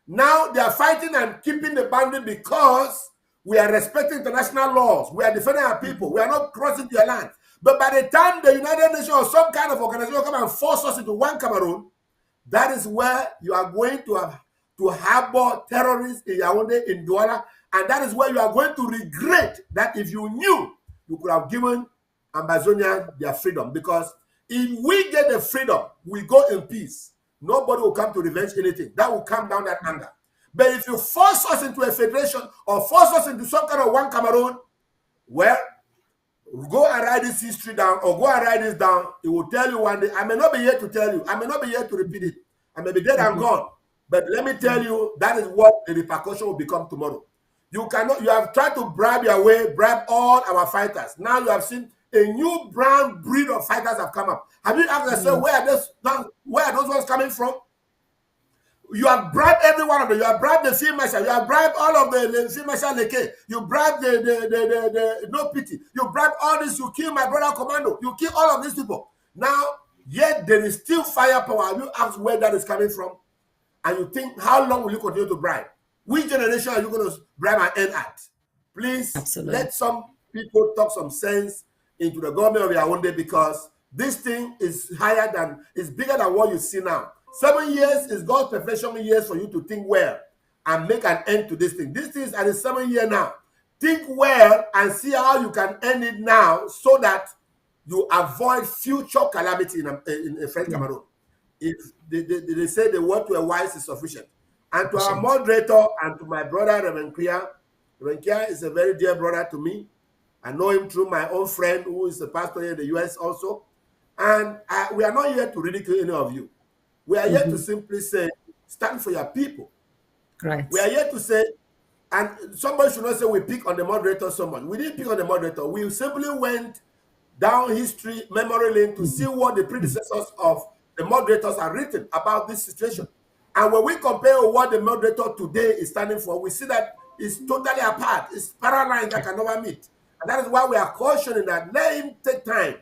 Now they are fighting and keeping the boundary because we are respecting international laws. We are defending our people. We are not crossing their land. But by the time the United Nations or some kind of organization come and force us into one Cameroon, that is where you are going to have to harbor terrorists in Yaoundé, in Douala, and that is where you are going to regret that if you knew, you could have given Ambazonia their freedom. Because if we get the freedom, we go in peace. Nobody will come to revenge anything. That will calm down that anger. But if you force us into a federation or force us into some kind of one Cameroon, well, go and write this history down or go and write this down. It will tell you one day. I may not be here to tell you. I may not be here to repeat it. I may be dead and gone. But let me tell you, that is what the repercussion will become tomorrow. You cannot. You have tried to bribe your way, bribe all our fighters. Now you have seen a new brown breed of fighters have come up. Have you asked yourself where are those ones coming from? You have bribed every one of them. You have bribed the field marshal. You have bribed all of the field marshal Leke. You bribed the no pity. You bribed all this. You kill my brother Commando. You kill all of these people. Now, yet there is still firepower. Have you asked where that is coming from? And you think, how long will you continue to bribe? Which generation are you going to bribe and end at? Please let some people talk some sense into the government of Yaoundé, because this thing is bigger than what you see now. 7 years is God's perfection years for you to think well and make an end to this thing. This thing is at the 7th year now. Think well and see how you can end it now so that you avoid future calamity in French Cameroon. If they say the word to a wise is sufficient. And to our moderator and to my brother, Reverend Kia is a very dear brother to me. I know him through my own friend who is a pastor here in the US also. And we are not here to ridicule any of you. We are here to simply say, stand for your people. Right. We are here to say, and somebody should not say we pick on the moderator so much. We didn't pick on the moderator. We simply went down history, memory lane to see what the predecessors of the moderators are written about this situation. And when we compare what the moderator today is standing for, we see that it's totally apart. It's parallel that can never meet. And that is why we are cautioning that let him take time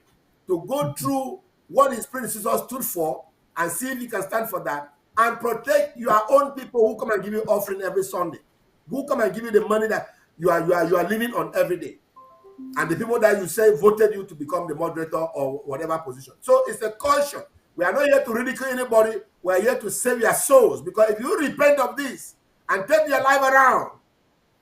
to go through what his predecessors stood for and see if he can stand for that and protect your own people who come and give you offering every Sunday, who come and give you the money that you are living on every day, and the people that you say voted you to become the moderator or whatever position. So it's a caution. We are not here to ridicule anybody. We are here to save your souls, because if you repent of this and take your life around,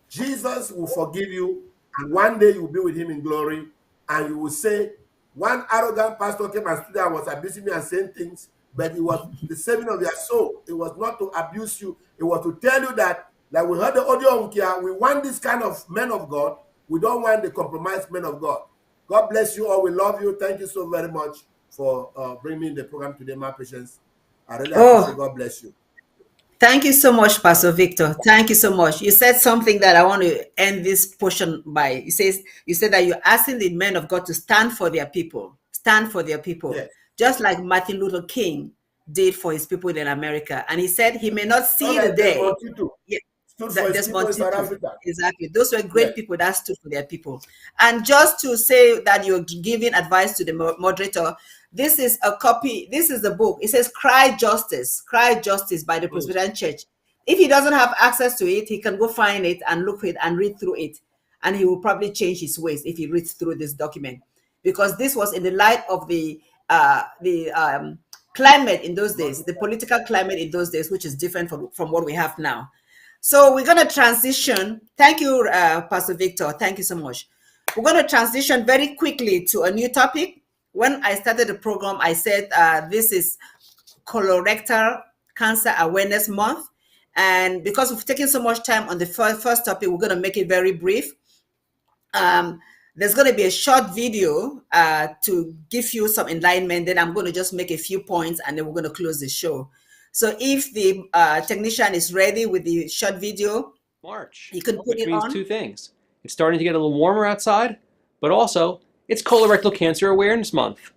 Jesus will forgive you, and one day you will be with him in glory, and you will say, one arrogant pastor came and stood there and was abusing me and saying things, but it was the saving of your soul. It was not to abuse you. It was to tell you that, like we heard the audio on here, we want this kind of men of God. We don't want the compromised men of God. God bless you all. We love you. Thank you so very much for bringing me in the program today, my patience. I really appreciate. God bless you. Thank you so much, Pastor Victor. Thank you so much. You said something that I want to end this portion by. You said that you're asking the men of God to stand for their people. Stand for their people. Yes. Just like Martin Luther King did for his people in America. And he said he may not see the day. Stood for his people in South Africa. Exactly. Those were great people that stood for their people. And just to say that you're giving advice to the moderator, this is a copy. This is the book. It says Cry Justice by the Presbyterian Church. If he doesn't have access to it, he can go find it and look it and read through it. And he will probably change his ways if he reads through this document. Because this was in the light of the climate in those days, the political climate in those days, which is different from what we have now. So we're going to transition. Thank you, Pastor Victor. Thank you so much. We're going to transition very quickly to a new topic. When I started the program, I said this is Colorectal Cancer Awareness Month. And because we've taken so much time on the first topic, we're going to make it very brief. There's going to be a short video to give you some enlightenment. Then I'm going to just make a few points and then we're going to close the show. So if the technician is ready with the short video, March, you can put which it means on. two things. It's starting to get a little warmer outside, but also it's Colorectal Cancer Awareness Month.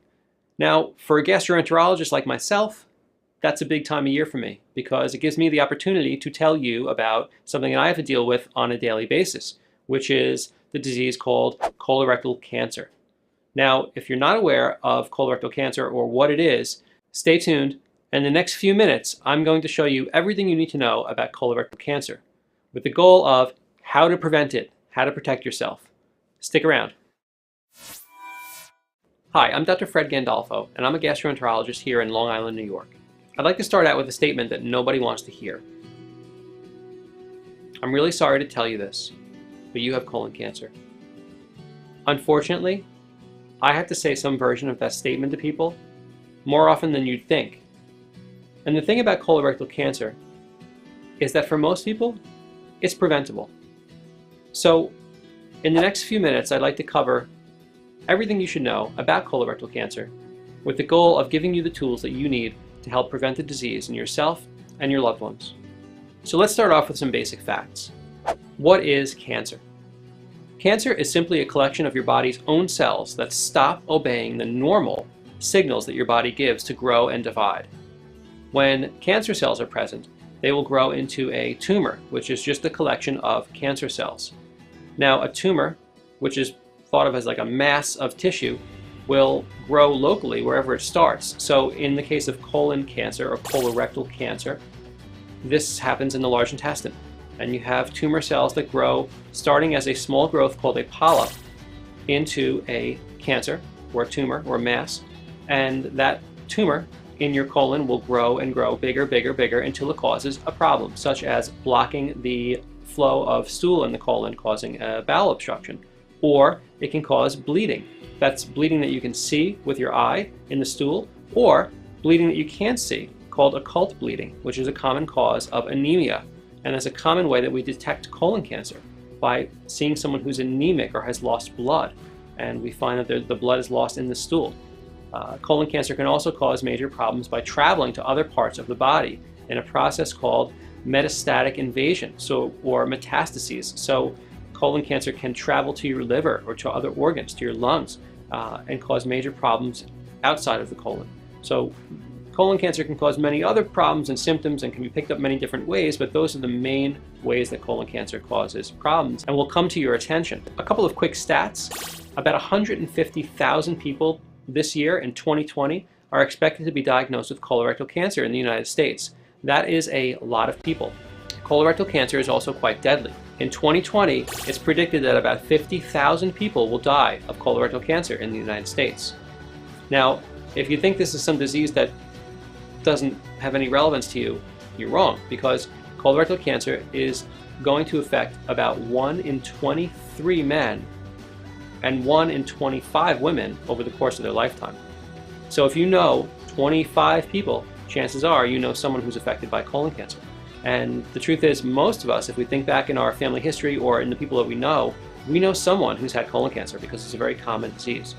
Now, for a gastroenterologist like myself, that's a big time of year for me because it gives me the opportunity to tell you about something that I have to deal with on a daily basis, which is the disease called colorectal cancer. Now, if you're not aware of colorectal cancer or what it is, stay tuned. In the next few minutes, I'm going to show you everything you need to know about colorectal cancer with the goal of how to prevent it, how to protect yourself. Stick around. Hi, I'm Dr. Fred Gandolfo, and I'm a gastroenterologist here in Long Island, New York. I'd like to start out with a statement that nobody wants to hear. I'm really sorry to tell you this, but you have colon cancer. Unfortunately, I have to say some version of that statement to people more often than you'd think. And the thing about colorectal cancer is that for most people, it's preventable. So in the next few minutes, I'd like to cover everything you should know about colorectal cancer with the goal of giving you the tools that you need to help prevent the disease in yourself and your loved ones. So let's start off with some basic facts. What is cancer? Cancer is simply a collection of your body's own cells that stop obeying the normal signals that your body gives to grow and divide. When cancer cells are present, they will grow into a tumor, which is just a collection of cancer cells. Now, a tumor, which is thought of as like a mass of tissue, will grow locally wherever it starts. So in the case of colon cancer or colorectal cancer, this happens in the large intestine. And you have tumor cells that grow starting as a small growth called a polyp into a cancer or a tumor or a mass. And that tumor in your colon will grow and grow bigger, bigger, bigger until it causes a problem, such as blocking the flow of stool in the colon, causing a bowel obstruction. Or it can cause bleeding. That's bleeding that you can see with your eye in the stool, or bleeding that you can't see, called occult bleeding, which is a common cause of anemia. And that's a common way that we detect colon cancer, by seeing someone who's anemic or has lost blood. And we find that the blood is lost in the stool. Colon cancer can also cause major problems by traveling to other parts of the body in a process called metastatic invasion, or metastases. So colon cancer can travel to your liver or to other organs, to your lungs, and cause major problems outside of the colon. So colon cancer can cause many other problems and symptoms and can be picked up many different ways, but those are the main ways that colon cancer causes problems and will come to your attention. A couple of quick stats. About 150,000 people this year in 2020 are expected to be diagnosed with colorectal cancer in the United States. That is a lot of people. Colorectal cancer is also quite deadly. In 2020, it's predicted that about 50,000 people will die of colorectal cancer in the United States. Now, if you think this is some disease that doesn't have any relevance to you, you're wrong, because colorectal cancer is going to affect about 1 in 23 men and 1 in 25 women over the course of their lifetime. So if you know 25 people, chances are you know someone who's affected by colon cancer. And the truth is, most of us, if we think back in our family history or in the people that we know someone who's had colon cancer because it's a very common disease.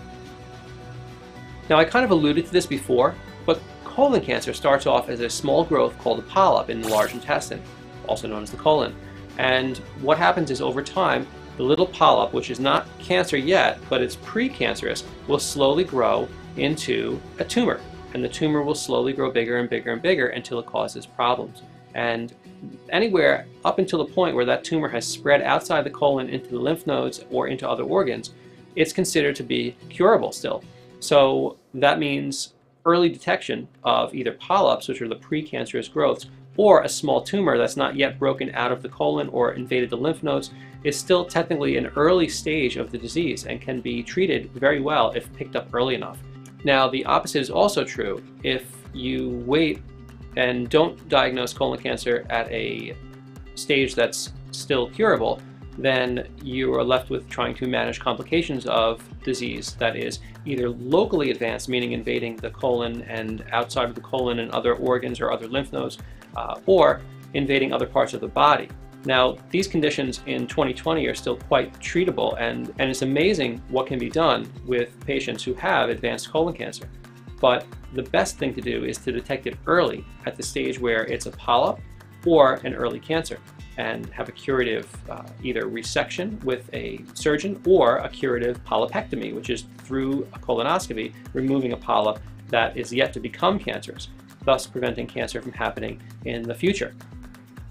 Now, I kind of alluded to this before, but colon cancer starts off as a small growth called a polyp in the large intestine, also known as the colon. And what happens is, over time, the little polyp, which is not cancer yet, but it's precancerous, will slowly grow into a tumor. And the tumor will slowly grow bigger and bigger and bigger until it causes problems. And anywhere up until the point where that tumor has spread outside the colon into the lymph nodes or into other organs, it's considered to be curable still. So that means early detection of either polyps, which are the precancerous growths, or a small tumor that's not yet broken out of the colon or invaded the lymph nodes is still technically an early stage of the disease and can be treated very well if picked up early enough. Now, the opposite is also true. If you wait and don't diagnose colon cancer at a stage that's still curable, then you are left with trying to manage complications of disease that is either locally advanced, meaning invading the colon and outside of the colon and other organs or other lymph nodes, or invading other parts of the body. Now, these conditions in 2020 are still quite treatable, and it's amazing what can be done with patients who have advanced colon cancer. But the best thing to do is to detect it early at the stage where it's a polyp or an early cancer, and have a curative either resection with a surgeon or a curative polypectomy, which is through a colonoscopy, removing a polyp that is yet to become cancerous, thus preventing cancer from happening in the future.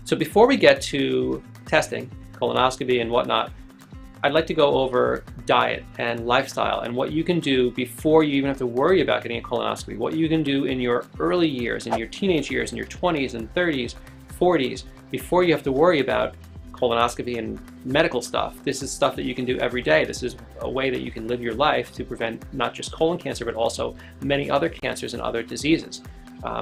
So before we get to testing, colonoscopy and whatnot, I'd like to go over diet and lifestyle and what you can do before you even have to worry about getting a colonoscopy, what you can do in your early years, in your teenage years, in your 20s and 30s, 40s, before you have to worry about colonoscopy and medical stuff. This is stuff that you can do every day. This is a way that you can live your life to prevent not just colon cancer, but also many other cancers and other diseases.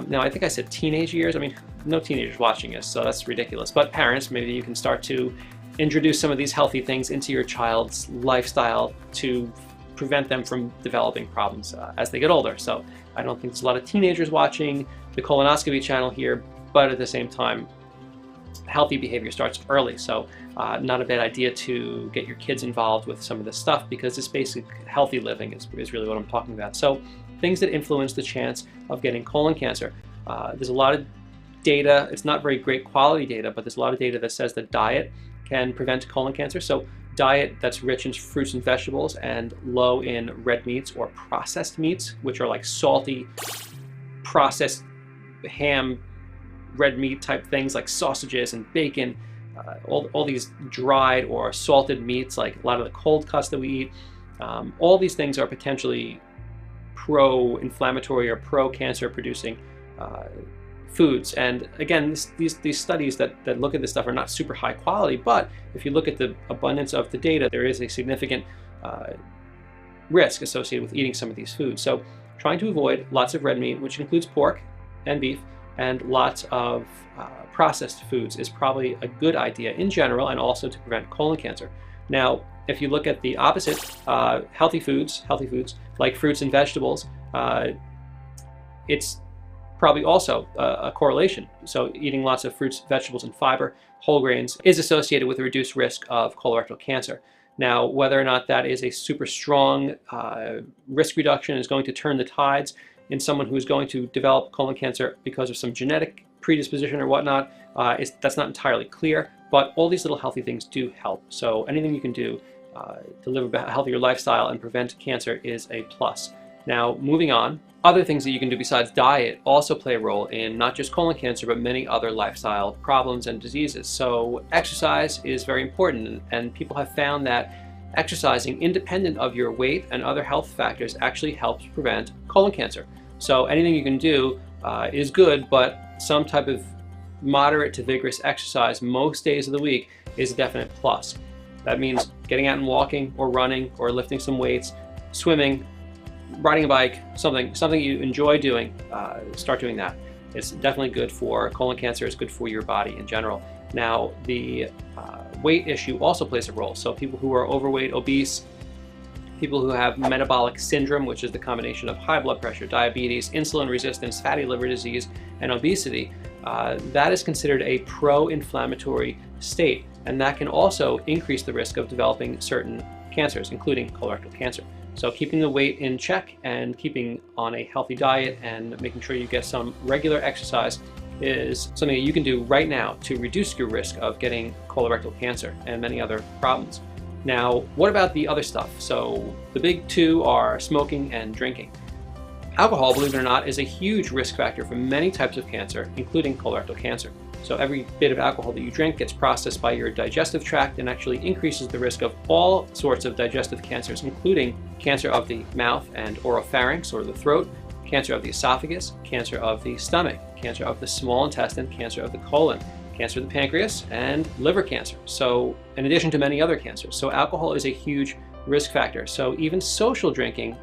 Now, I think I said teenage years. I mean, no teenagers watching this, so that's ridiculous. But parents, maybe you can start to introduce some of these healthy things into your child's lifestyle to prevent them from developing problems as they get older. So I don't think there's a lot of teenagers watching the colonoscopy channel here, but at the same time, healthy behavior starts early. So not a bad idea to get your kids involved with some of this stuff, because it's basic healthy living is really what I'm talking about. So things that influence the chance of getting colon cancer. There's a lot of data. It's not very great quality data, but there's a lot of data that says that diet can prevent colon cancer. So diet that's rich in fruits and vegetables and low in red meats or processed meats, which are like salty, processed ham, red meat type things like sausages and bacon, all these dried or salted meats, like a lot of the cold cuts that we eat. All these things are potentially pro-inflammatory or pro-cancer producing foods. And again, these studies that look at this stuff are not super high quality, but if you look at the abundance of the data, there is a significant risk associated with eating some of these foods. So trying to avoid lots of red meat, which includes pork and beef, and lots of processed foods is probably a good idea in general, and also to prevent colon cancer. Now, if you look at the opposite, healthy foods like fruits and vegetables, it's probably also a correlation. So eating lots of fruits, vegetables, and fiber, whole grains, is associated with a reduced risk of colorectal cancer. Now, whether or not that is a super strong risk reduction is going to turn the tides in someone who's going to develop colon cancer because of some genetic predisposition or whatnot, that's not entirely clear, but all these little healthy things do help. So anything you can do to live a healthier lifestyle and prevent cancer is a plus. Now, moving on, other things that you can do besides diet also play a role in not just colon cancer, but many other lifestyle problems and diseases. So exercise is very important, and people have found that exercising independent of your weight and other health factors actually helps prevent colon cancer. So anything you can do is good, but some type of moderate to vigorous exercise most days of the week is a definite plus. That means getting out and walking or running or lifting some weights, swimming, riding a bike, something you enjoy doing, start doing that. It's definitely good for colon cancer. It's good for your body in general. Now, the weight issue also plays a role. So people who are overweight, obese, people who have metabolic syndrome, which is the combination of high blood pressure, diabetes, insulin resistance, fatty liver disease, and obesity, that is considered a pro-inflammatory state. And that can also increase the risk of developing certain cancers, including colorectal cancer. So keeping the weight in check and keeping on a healthy diet and making sure you get some regular exercise is something that you can do right now to reduce your risk of getting colorectal cancer and many other problems. Now, what about the other stuff? So the big two are smoking and drinking. Alcohol, believe it or not, is a huge risk factor for many types of cancer, including colorectal cancer. So every bit of alcohol that you drink gets processed by your digestive tract and actually increases the risk of all sorts of digestive cancers, including cancer of the mouth and oropharynx, or the throat, cancer of the esophagus, cancer of the stomach, cancer of the small intestine, cancer of the colon, cancer of the pancreas, and liver cancer. So, in addition to many other cancers. So alcohol is a huge risk factor. So even social drinking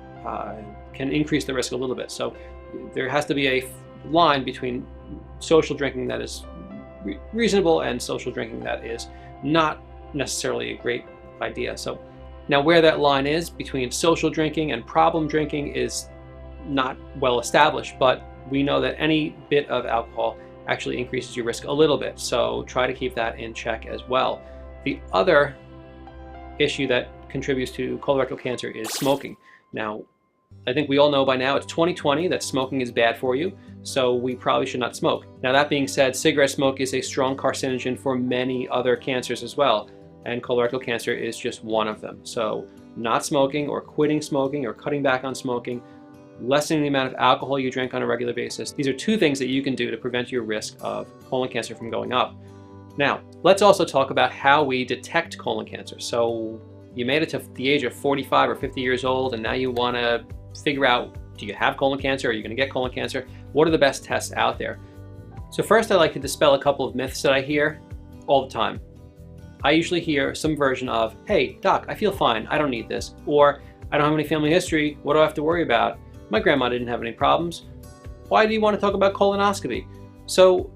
can increase the risk a little bit. So there has to be a line between social drinking that is reasonable and social drinking that is not necessarily a great idea. So now where that line is between social drinking and problem drinking is not well established, but we know that any bit of alcohol actually increases your risk a little bit. So try to keep that in check as well. The other issue that contributes to colorectal cancer is smoking. Now, I think we all know by now it's 2020 that smoking is bad for you, so we probably should not smoke. Now, that being said, cigarette smoke is a strong carcinogen for many other cancers as well, and colorectal cancer is just one of them. So not smoking or quitting smoking or cutting back on smoking, lessening the amount of alcohol you drink on a regular basis. These are two things that you can do to prevent your risk of colon cancer from going up. Now, let's also talk about how we detect colon cancer. So you made it to the age of 45 or 50 years old, and now you want to figure out, do you have colon cancer? Are you going to get colon cancer? What are the best tests out there? So first, I like to dispel a couple of myths that I hear all the time. I usually hear some version of, hey, doc, I feel fine, I don't need this. Or, I don't have any family history, what do I have to worry about? My grandma didn't have any problems. Why do you want to talk about colonoscopy? So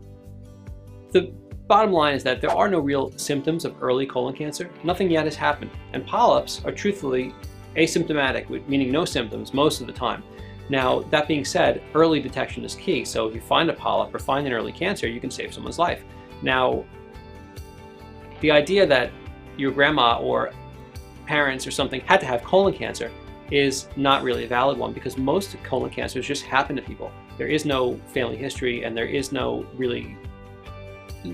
the bottom line is that there are no real symptoms of early colon cancer. Nothing yet has happened. And polyps are truthfully asymptomatic, meaning no symptoms most of the time. Now, that being said, early detection is key. So if you find a polyp or find an early cancer, you can save someone's life. Now, the idea that your grandma or parents or something had to have colon cancer is not really a valid one, because most colon cancers just happen to people. There is no family history, and there is no really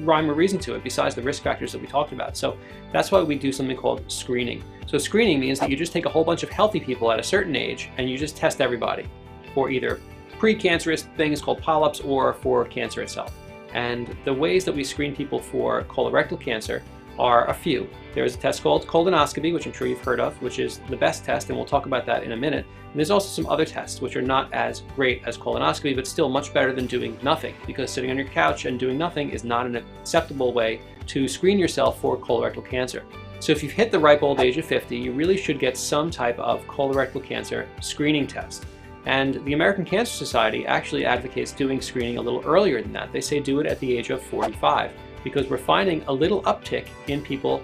rhyme or reason to it besides the risk factors that we talked about. So that's why we do something called screening. So screening means that you just take a whole bunch of healthy people at a certain age and you just test everybody for either precancerous things called polyps or for cancer itself. And the ways that we screen people for colorectal cancer are a few. There's a test called colonoscopy, which I'm sure you've heard of, which is the best test, and we'll talk about that in a minute. And there's also some other tests which are not as great as colonoscopy, but still much better than doing nothing, because sitting on your couch and doing nothing is not an acceptable way to screen yourself for colorectal cancer. So if you've hit the ripe old age of 50, you really should get some type of colorectal cancer screening test. And the American Cancer Society actually advocates doing screening a little earlier than that. They say do it at the age of 45, because we're finding a little uptick in people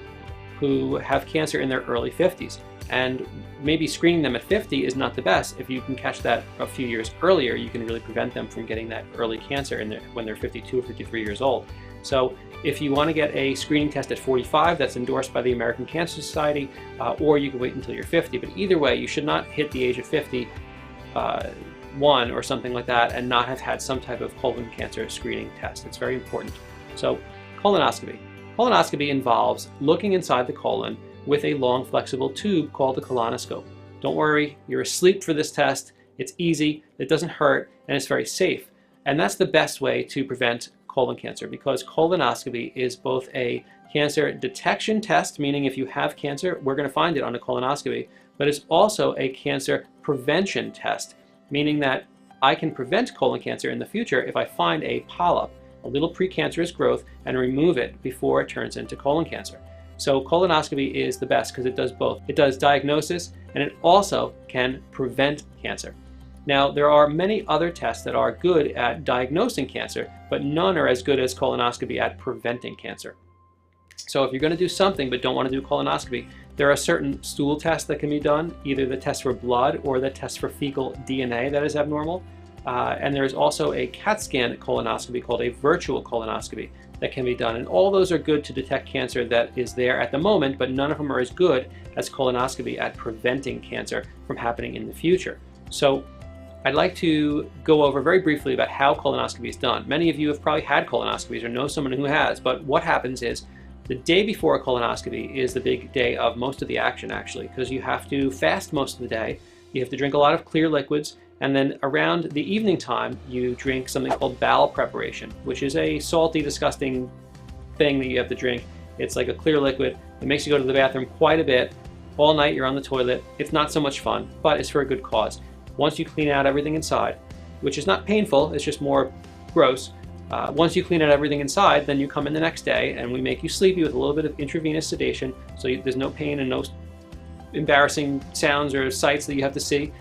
who have cancer in their early 50s. And maybe screening them at 50 is not the best. If you can catch that a few years earlier, you can really prevent them from getting that early cancer when they're 52 or 53 years old. So if you want to get a screening test at 45, that's endorsed by the American Cancer Society, or you can wait until you're 50. But either way, you should not hit the age of 51 or something like that and not have had some type of colon cancer screening test. It's very important. So colonoscopy. Colonoscopy involves looking inside the colon with a long flexible tube called a colonoscope. Don't worry, you're asleep for this test. It's easy, it doesn't hurt, and it's very safe. And that's the best way to prevent colon cancer, because colonoscopy is both a cancer detection test, meaning if you have cancer, we're going to find it on a colonoscopy, but it's also a cancer prevention test, meaning that I can prevent colon cancer in the future if I find a polyp, a little precancerous growth, and remove it before it turns into colon cancer. So colonoscopy is the best because it does both. It does diagnosis, and it also can prevent cancer. Now, there are many other tests that are good at diagnosing cancer, but none are as good as colonoscopy at preventing cancer. So if you're going to do something but don't want to do colonoscopy, there are certain stool tests that can be done, either the test for blood or the test for fecal DNA that is abnormal. And there's also a CAT scan colonoscopy called a virtual colonoscopy that can be done. And all those are good to detect cancer that is there at the moment, but none of them are as good as colonoscopy at preventing cancer from happening in the future. So I'd like to go over very briefly about how colonoscopy is done. Many of you have probably had colonoscopies or know someone who has, but what happens is the day before a colonoscopy is the big day of most of the action, actually, because you have to fast most of the day, you have to drink a lot of clear liquids, and then around the evening time, you drink something called bowel preparation, which is a salty, disgusting thing that you have to drink. It's like a clear liquid. It makes you go to the bathroom quite a bit. All night you're on the toilet. It's not so much fun, but it's for a good cause. Once you clean out everything inside, which is not painful, it's just more gross. Once you clean out everything inside, then you come in the next day and we make you sleepy with a little bit of intravenous sedation, so there's no pain and no embarrassing sounds or sights that you have to see.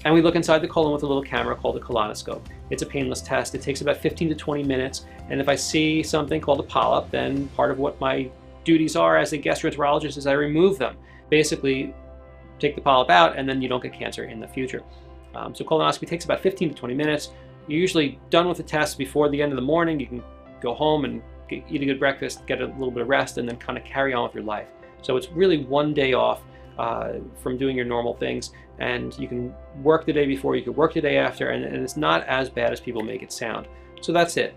And we look inside the colon with a little camera called a colonoscope. It's a painless test. It takes about 15 to 20 minutes. And if I see something called a polyp, then part of what my duties are as a gastroenterologist is I remove them. Basically, take the polyp out, and then you don't get cancer in the future. So colonoscopy takes about 15 to 20 minutes. You're usually done with the test before the end of the morning. You can go home and eat a good breakfast, get a little bit of rest, and then kind of carry on with your life. So it's really one day off from doing your normal things, and you can work the day before, you can work the day after, and it's not as bad as people make it sound. So that's it.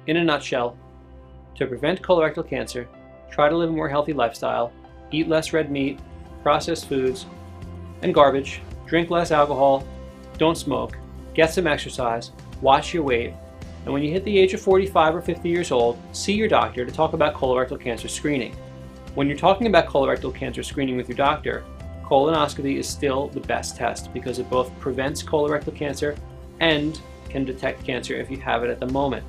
In a nutshell, to prevent colorectal cancer, try to live a more healthy lifestyle, eat less red meat, processed foods, and garbage, drink less alcohol, don't smoke, get some exercise, watch your weight, and when you hit the age of 45 or 50 years old, see your doctor to talk about colorectal cancer screening. When you're talking about colorectal cancer screening with your doctor, colonoscopy is still the best test because it both prevents colorectal cancer and can detect cancer if you have it at the moment.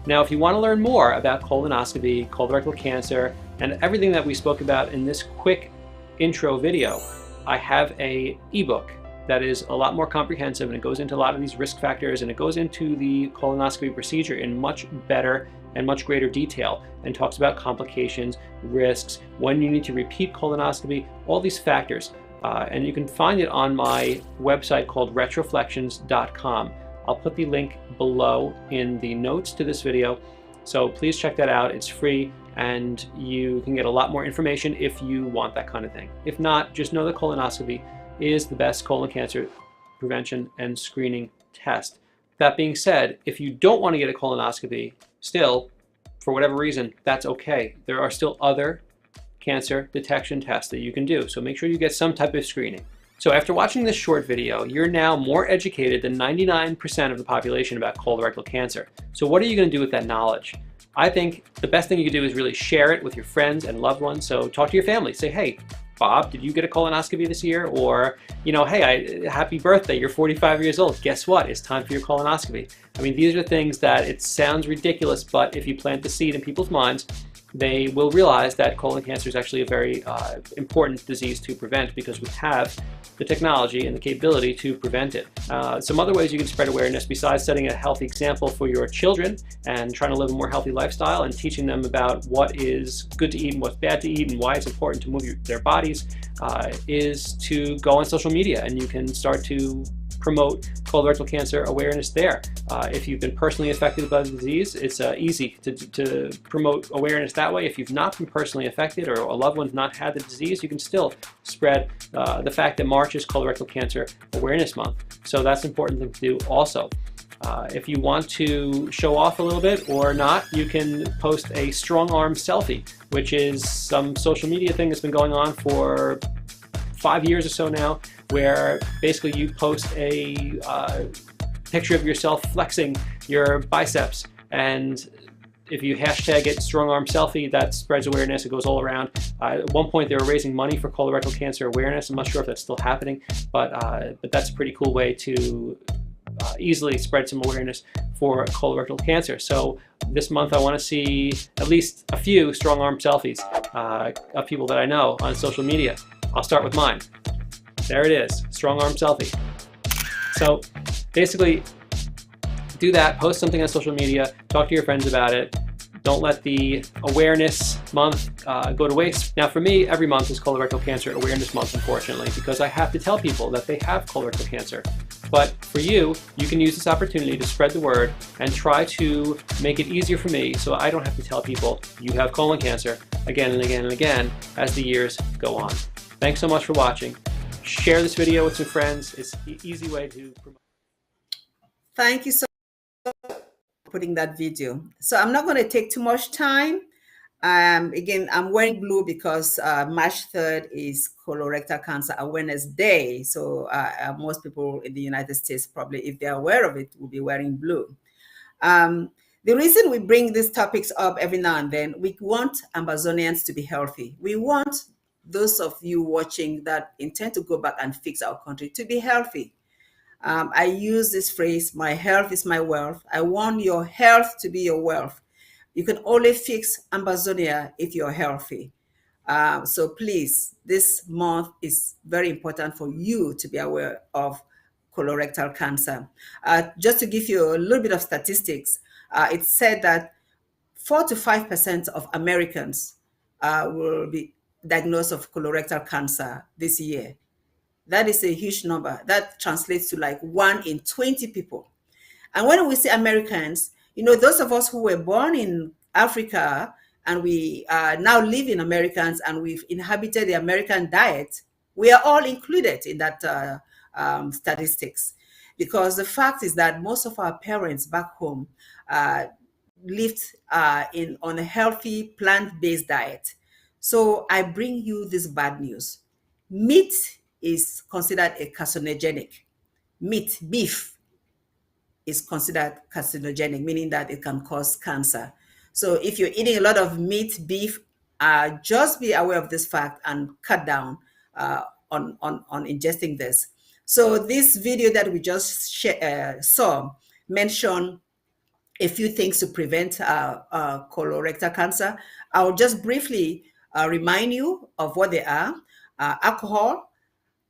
Now, if you want to learn more about colonoscopy, colorectal cancer, and everything that we spoke about in this quick intro video, I have an ebook that is a lot more comprehensive, and it goes into a lot of these risk factors, and it goes into the colonoscopy procedure in much better and much greater detail, and talks about complications, risks, when you need to repeat colonoscopy, all these factors. And you can find it on my website called retroflections.com. I'll put the link below in the notes to this video, so please check that out. It's free, and you can get a lot more information if you want that kind of thing. If not, just know that colonoscopy is the best colon cancer prevention and screening test. That being said, if you don't want to get a colonoscopy, still, for whatever reason, that's okay. There are still other cancer detection tests that you can do, so make sure you get some type of screening. So after watching this short video, you're now more educated than 99% of the population about colorectal cancer. So what are you going to do with that knowledge? I think the best thing you can do is really share it with your friends and loved ones. So talk to your family. Say, hey, Bob, did you get a colonoscopy this year? Or, you know, hey, happy birthday, you're 45 years old. Guess what? It's time for your colonoscopy. I mean, these are things that it sounds ridiculous, but if you plant the seed in people's minds, they will realize that colon cancer is actually a very important disease to prevent because we have the technology and the capability to prevent it. Some other ways you can spread awareness besides setting a healthy example for your children and trying to live a more healthy lifestyle and teaching them about what is good to eat and what's bad to eat and why it's important to move their bodies is to go on social media, and you can start to promote colorectal cancer awareness there. If you've been personally affected by the disease, it's easy to promote awareness that way. If you've not been personally affected or a loved one's not had the disease, you can still spread the fact that March is Colorectal Cancer Awareness Month. So that's an important thing to do also. If you want to show off a little bit or not, you can post a strong arm selfie, which is some social media thing that's been going on for 5 years or so now, where basically you post a picture of yourself flexing your biceps, and if you hashtag it strong arm selfie, that spreads awareness. It goes all around. At one point they were raising money for colorectal cancer awareness. I'm not sure if that's still happening, but that's a pretty cool way to easily spread some awareness for colorectal cancer. So this month I want to see at least a few strong arm selfies of people that I know on social media. I'll start with mine. There it is, strong arm selfie. So basically do that, post something on social media, talk to your friends about it. Don't let the awareness month go to waste. Now for me, every month is Colorectal Cancer Awareness Month, unfortunately, because I have to tell people that they have colorectal cancer. But for you, you can use this opportunity to spread the word and try to make it easier for me so I don't have to tell people you have colon cancer again and again and again as the years go on. Thanks so much for watching. Share this video with some friends. It's the easy way to promote. Thank you so much for putting that video. So I'm not going to take too much time. Again, I'm wearing blue because March 3rd is Colorectal Cancer Awareness Day. So most people in the United States, probably if they're aware of it, will be wearing blue. The reason we bring these topics up every now and then, we want Ambazonians to be healthy. We want those of you watching that intend to go back and fix our country to be healthy. I use this phrase, my health is my wealth. I want your health to be your wealth. You can only fix Ambazonia if you're healthy. So please, this month is very important for you to be aware of colorectal cancer. Just to give you a little bit of statistics, it's said that 4 to 5% of Americans will be diagnosed of colorectal cancer this year. That is a huge number. That translates to like 1 in 20 people. And when we say Americans, those of us who were born in Africa and we now live in Americans and we've inhabited the American diet, we are all included in that statistics. Because the fact is that most of our parents back home uh, lived on a healthy plant-based diet. So I bring you this bad news. Meat is considered a carcinogenic. Meat, beef, is considered carcinogenic, meaning that it can cause cancer. So if you're eating a lot of meat, beef, just be aware of this fact and cut down on ingesting this. So this video that we just saw mentioned a few things to prevent colorectal cancer. I'll just briefly remind you of what they are. Alcohol,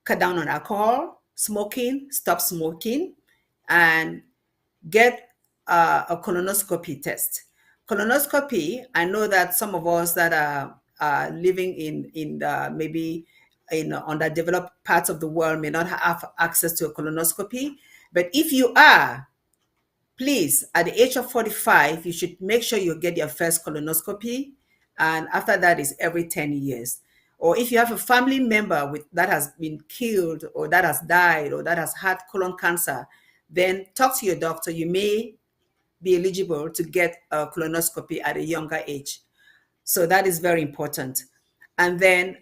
cut down on alcohol. Smoking, stop smoking. And get a colonoscopy test. Colonoscopy, I know that some of us that are living in maybe in underdeveloped parts of the world may not have access to a colonoscopy. But if you are, please, at the age of 45, you should make sure you get your first colonoscopy. And after that is every 10 years. Or if you have a family member that has been killed or that has died or that has had colon cancer, then talk to your doctor. You may be eligible to get a colonoscopy at a younger age. So that is very important. And then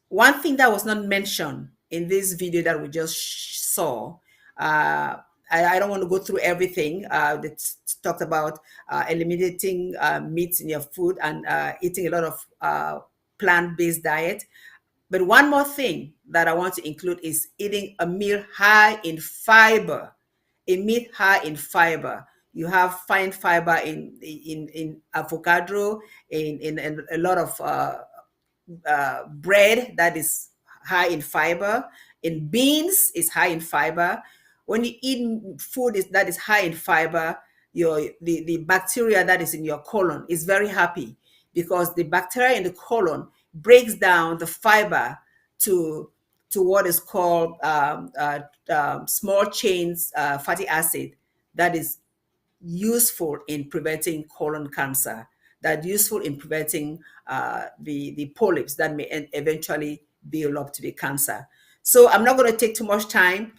one thing that was not mentioned in this video that we just saw, I don't want to go through everything that talked about eliminating meats in your food and eating a lot of plant-based diet. But one more thing that I want to include is eating a meal high in fiber. A meat high in fiber. You have fine fiber in avocado, in a lot of bread that is high in fiber. In beans is high in fiber. When you eat food that is high in fiber, the bacteria that is in your colon is very happy because the bacteria in the colon breaks down the fiber to what is called small chains fatty acid that is useful in preventing colon cancer, that useful in preventing the polyps that may eventually build up to be cancer. So I'm not going to take too much time.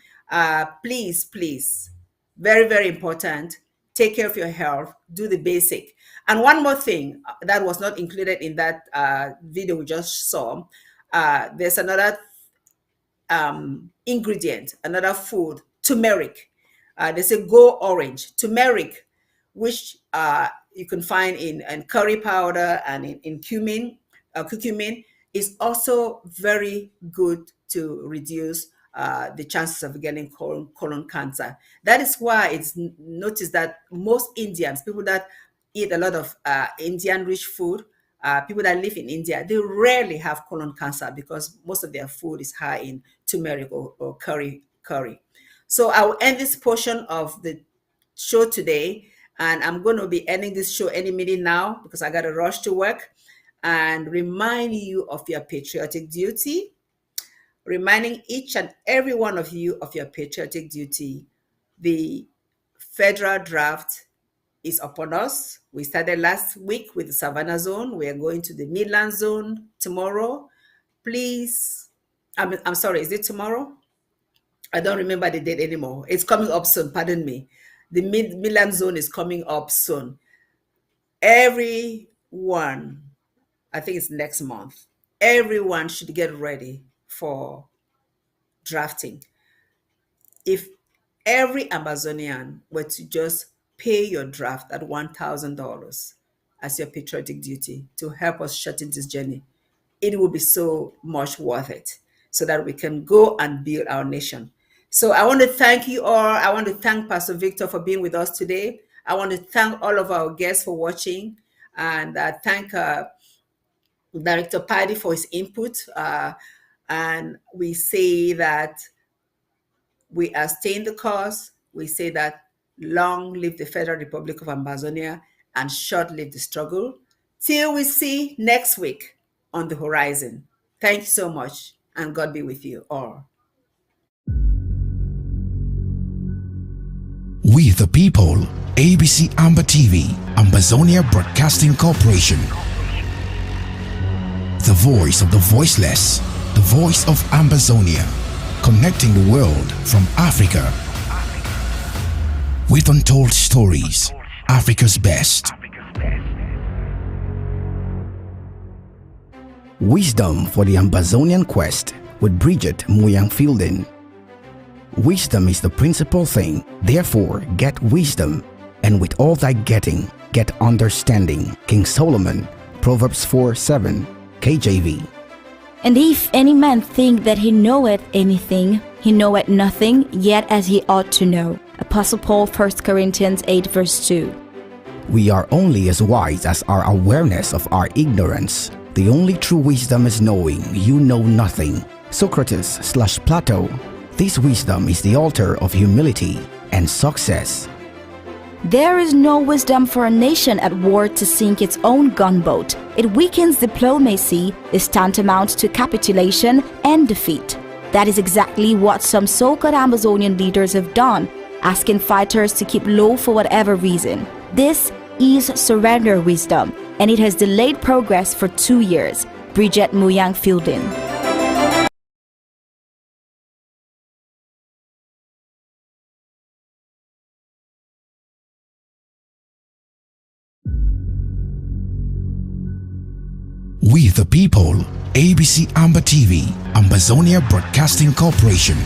Please, very, very important. Take care of your health. Do the basic. And one more thing that was not included in that video we just saw. There's another ingredient, another food, turmeric. They say go orange. Turmeric, which you can find in curry powder and in cumin, curcumin, is also very good to reduce the chances of getting colon cancer. That is why it's noticed that most Indians, people that eat a lot of Indian rich food, people that live in India, they rarely have colon cancer because most of their food is high in turmeric or curry. So I will end this portion of the show today, and I'm going to be ending this show any minute now because I got to rush to work, and remind you of your patriotic duty, reminding each and every one of you of your patriotic duty. The federal draft is upon us. We started last week with the Savannah zone. We are going to the Midland zone tomorrow. Please, I'm sorry, is it tomorrow? I don't remember the date anymore. It's coming up soon, pardon me. The Midland zone is coming up soon. Everyone, I think it's next month, everyone should get ready for drafting. If every Ambazonian were to just pay your draft at $1,000 as your patriotic duty to help us shorten this journey, it will be so much worth it so that we can go and build our nation. So I want to thank you all. I want to thank Pastor Victor for being with us today. I want to thank all of our guests for watching, and thank Director Paddy for his input. And we say that we are staying the course. We say that long live the Federal Republic of Ambazonia and short live the struggle. Till we see next week on the horizon. Thank you so much, and God be with you all. We the people, ABC Amba TV, Ambazonia Broadcasting Corporation. The voice of the voiceless, the voice of Ambazonia, connecting the world from Africa. With untold stories, Africa's best. Wisdom for the Ambazonian Quest with Bridget Muyang Fielding. Wisdom is the principal thing, therefore get wisdom, and with all thy getting, get understanding. King Solomon, Proverbs 4:7, KJV. And if any man think that he knoweth anything, he knoweth nothing, yet as he ought to know. Apostle Paul, 1 Corinthians 8:2. We are only as wise as our awareness of our ignorance. The only true wisdom is knowing you know nothing. Socrates/Plato. This wisdom is the altar of humility and success. There is no wisdom for a nation at war to sink its own gunboat. It weakens diplomacy, is tantamount to capitulation and defeat. That is exactly what some so-called Amazonian leaders have done, asking fighters to keep low for whatever reason. This is surrender wisdom, and it has delayed progress for 2 years. Bridget Muyang Fielding. We the people, ABC Amba TV, Ambazonia Broadcasting Corporation.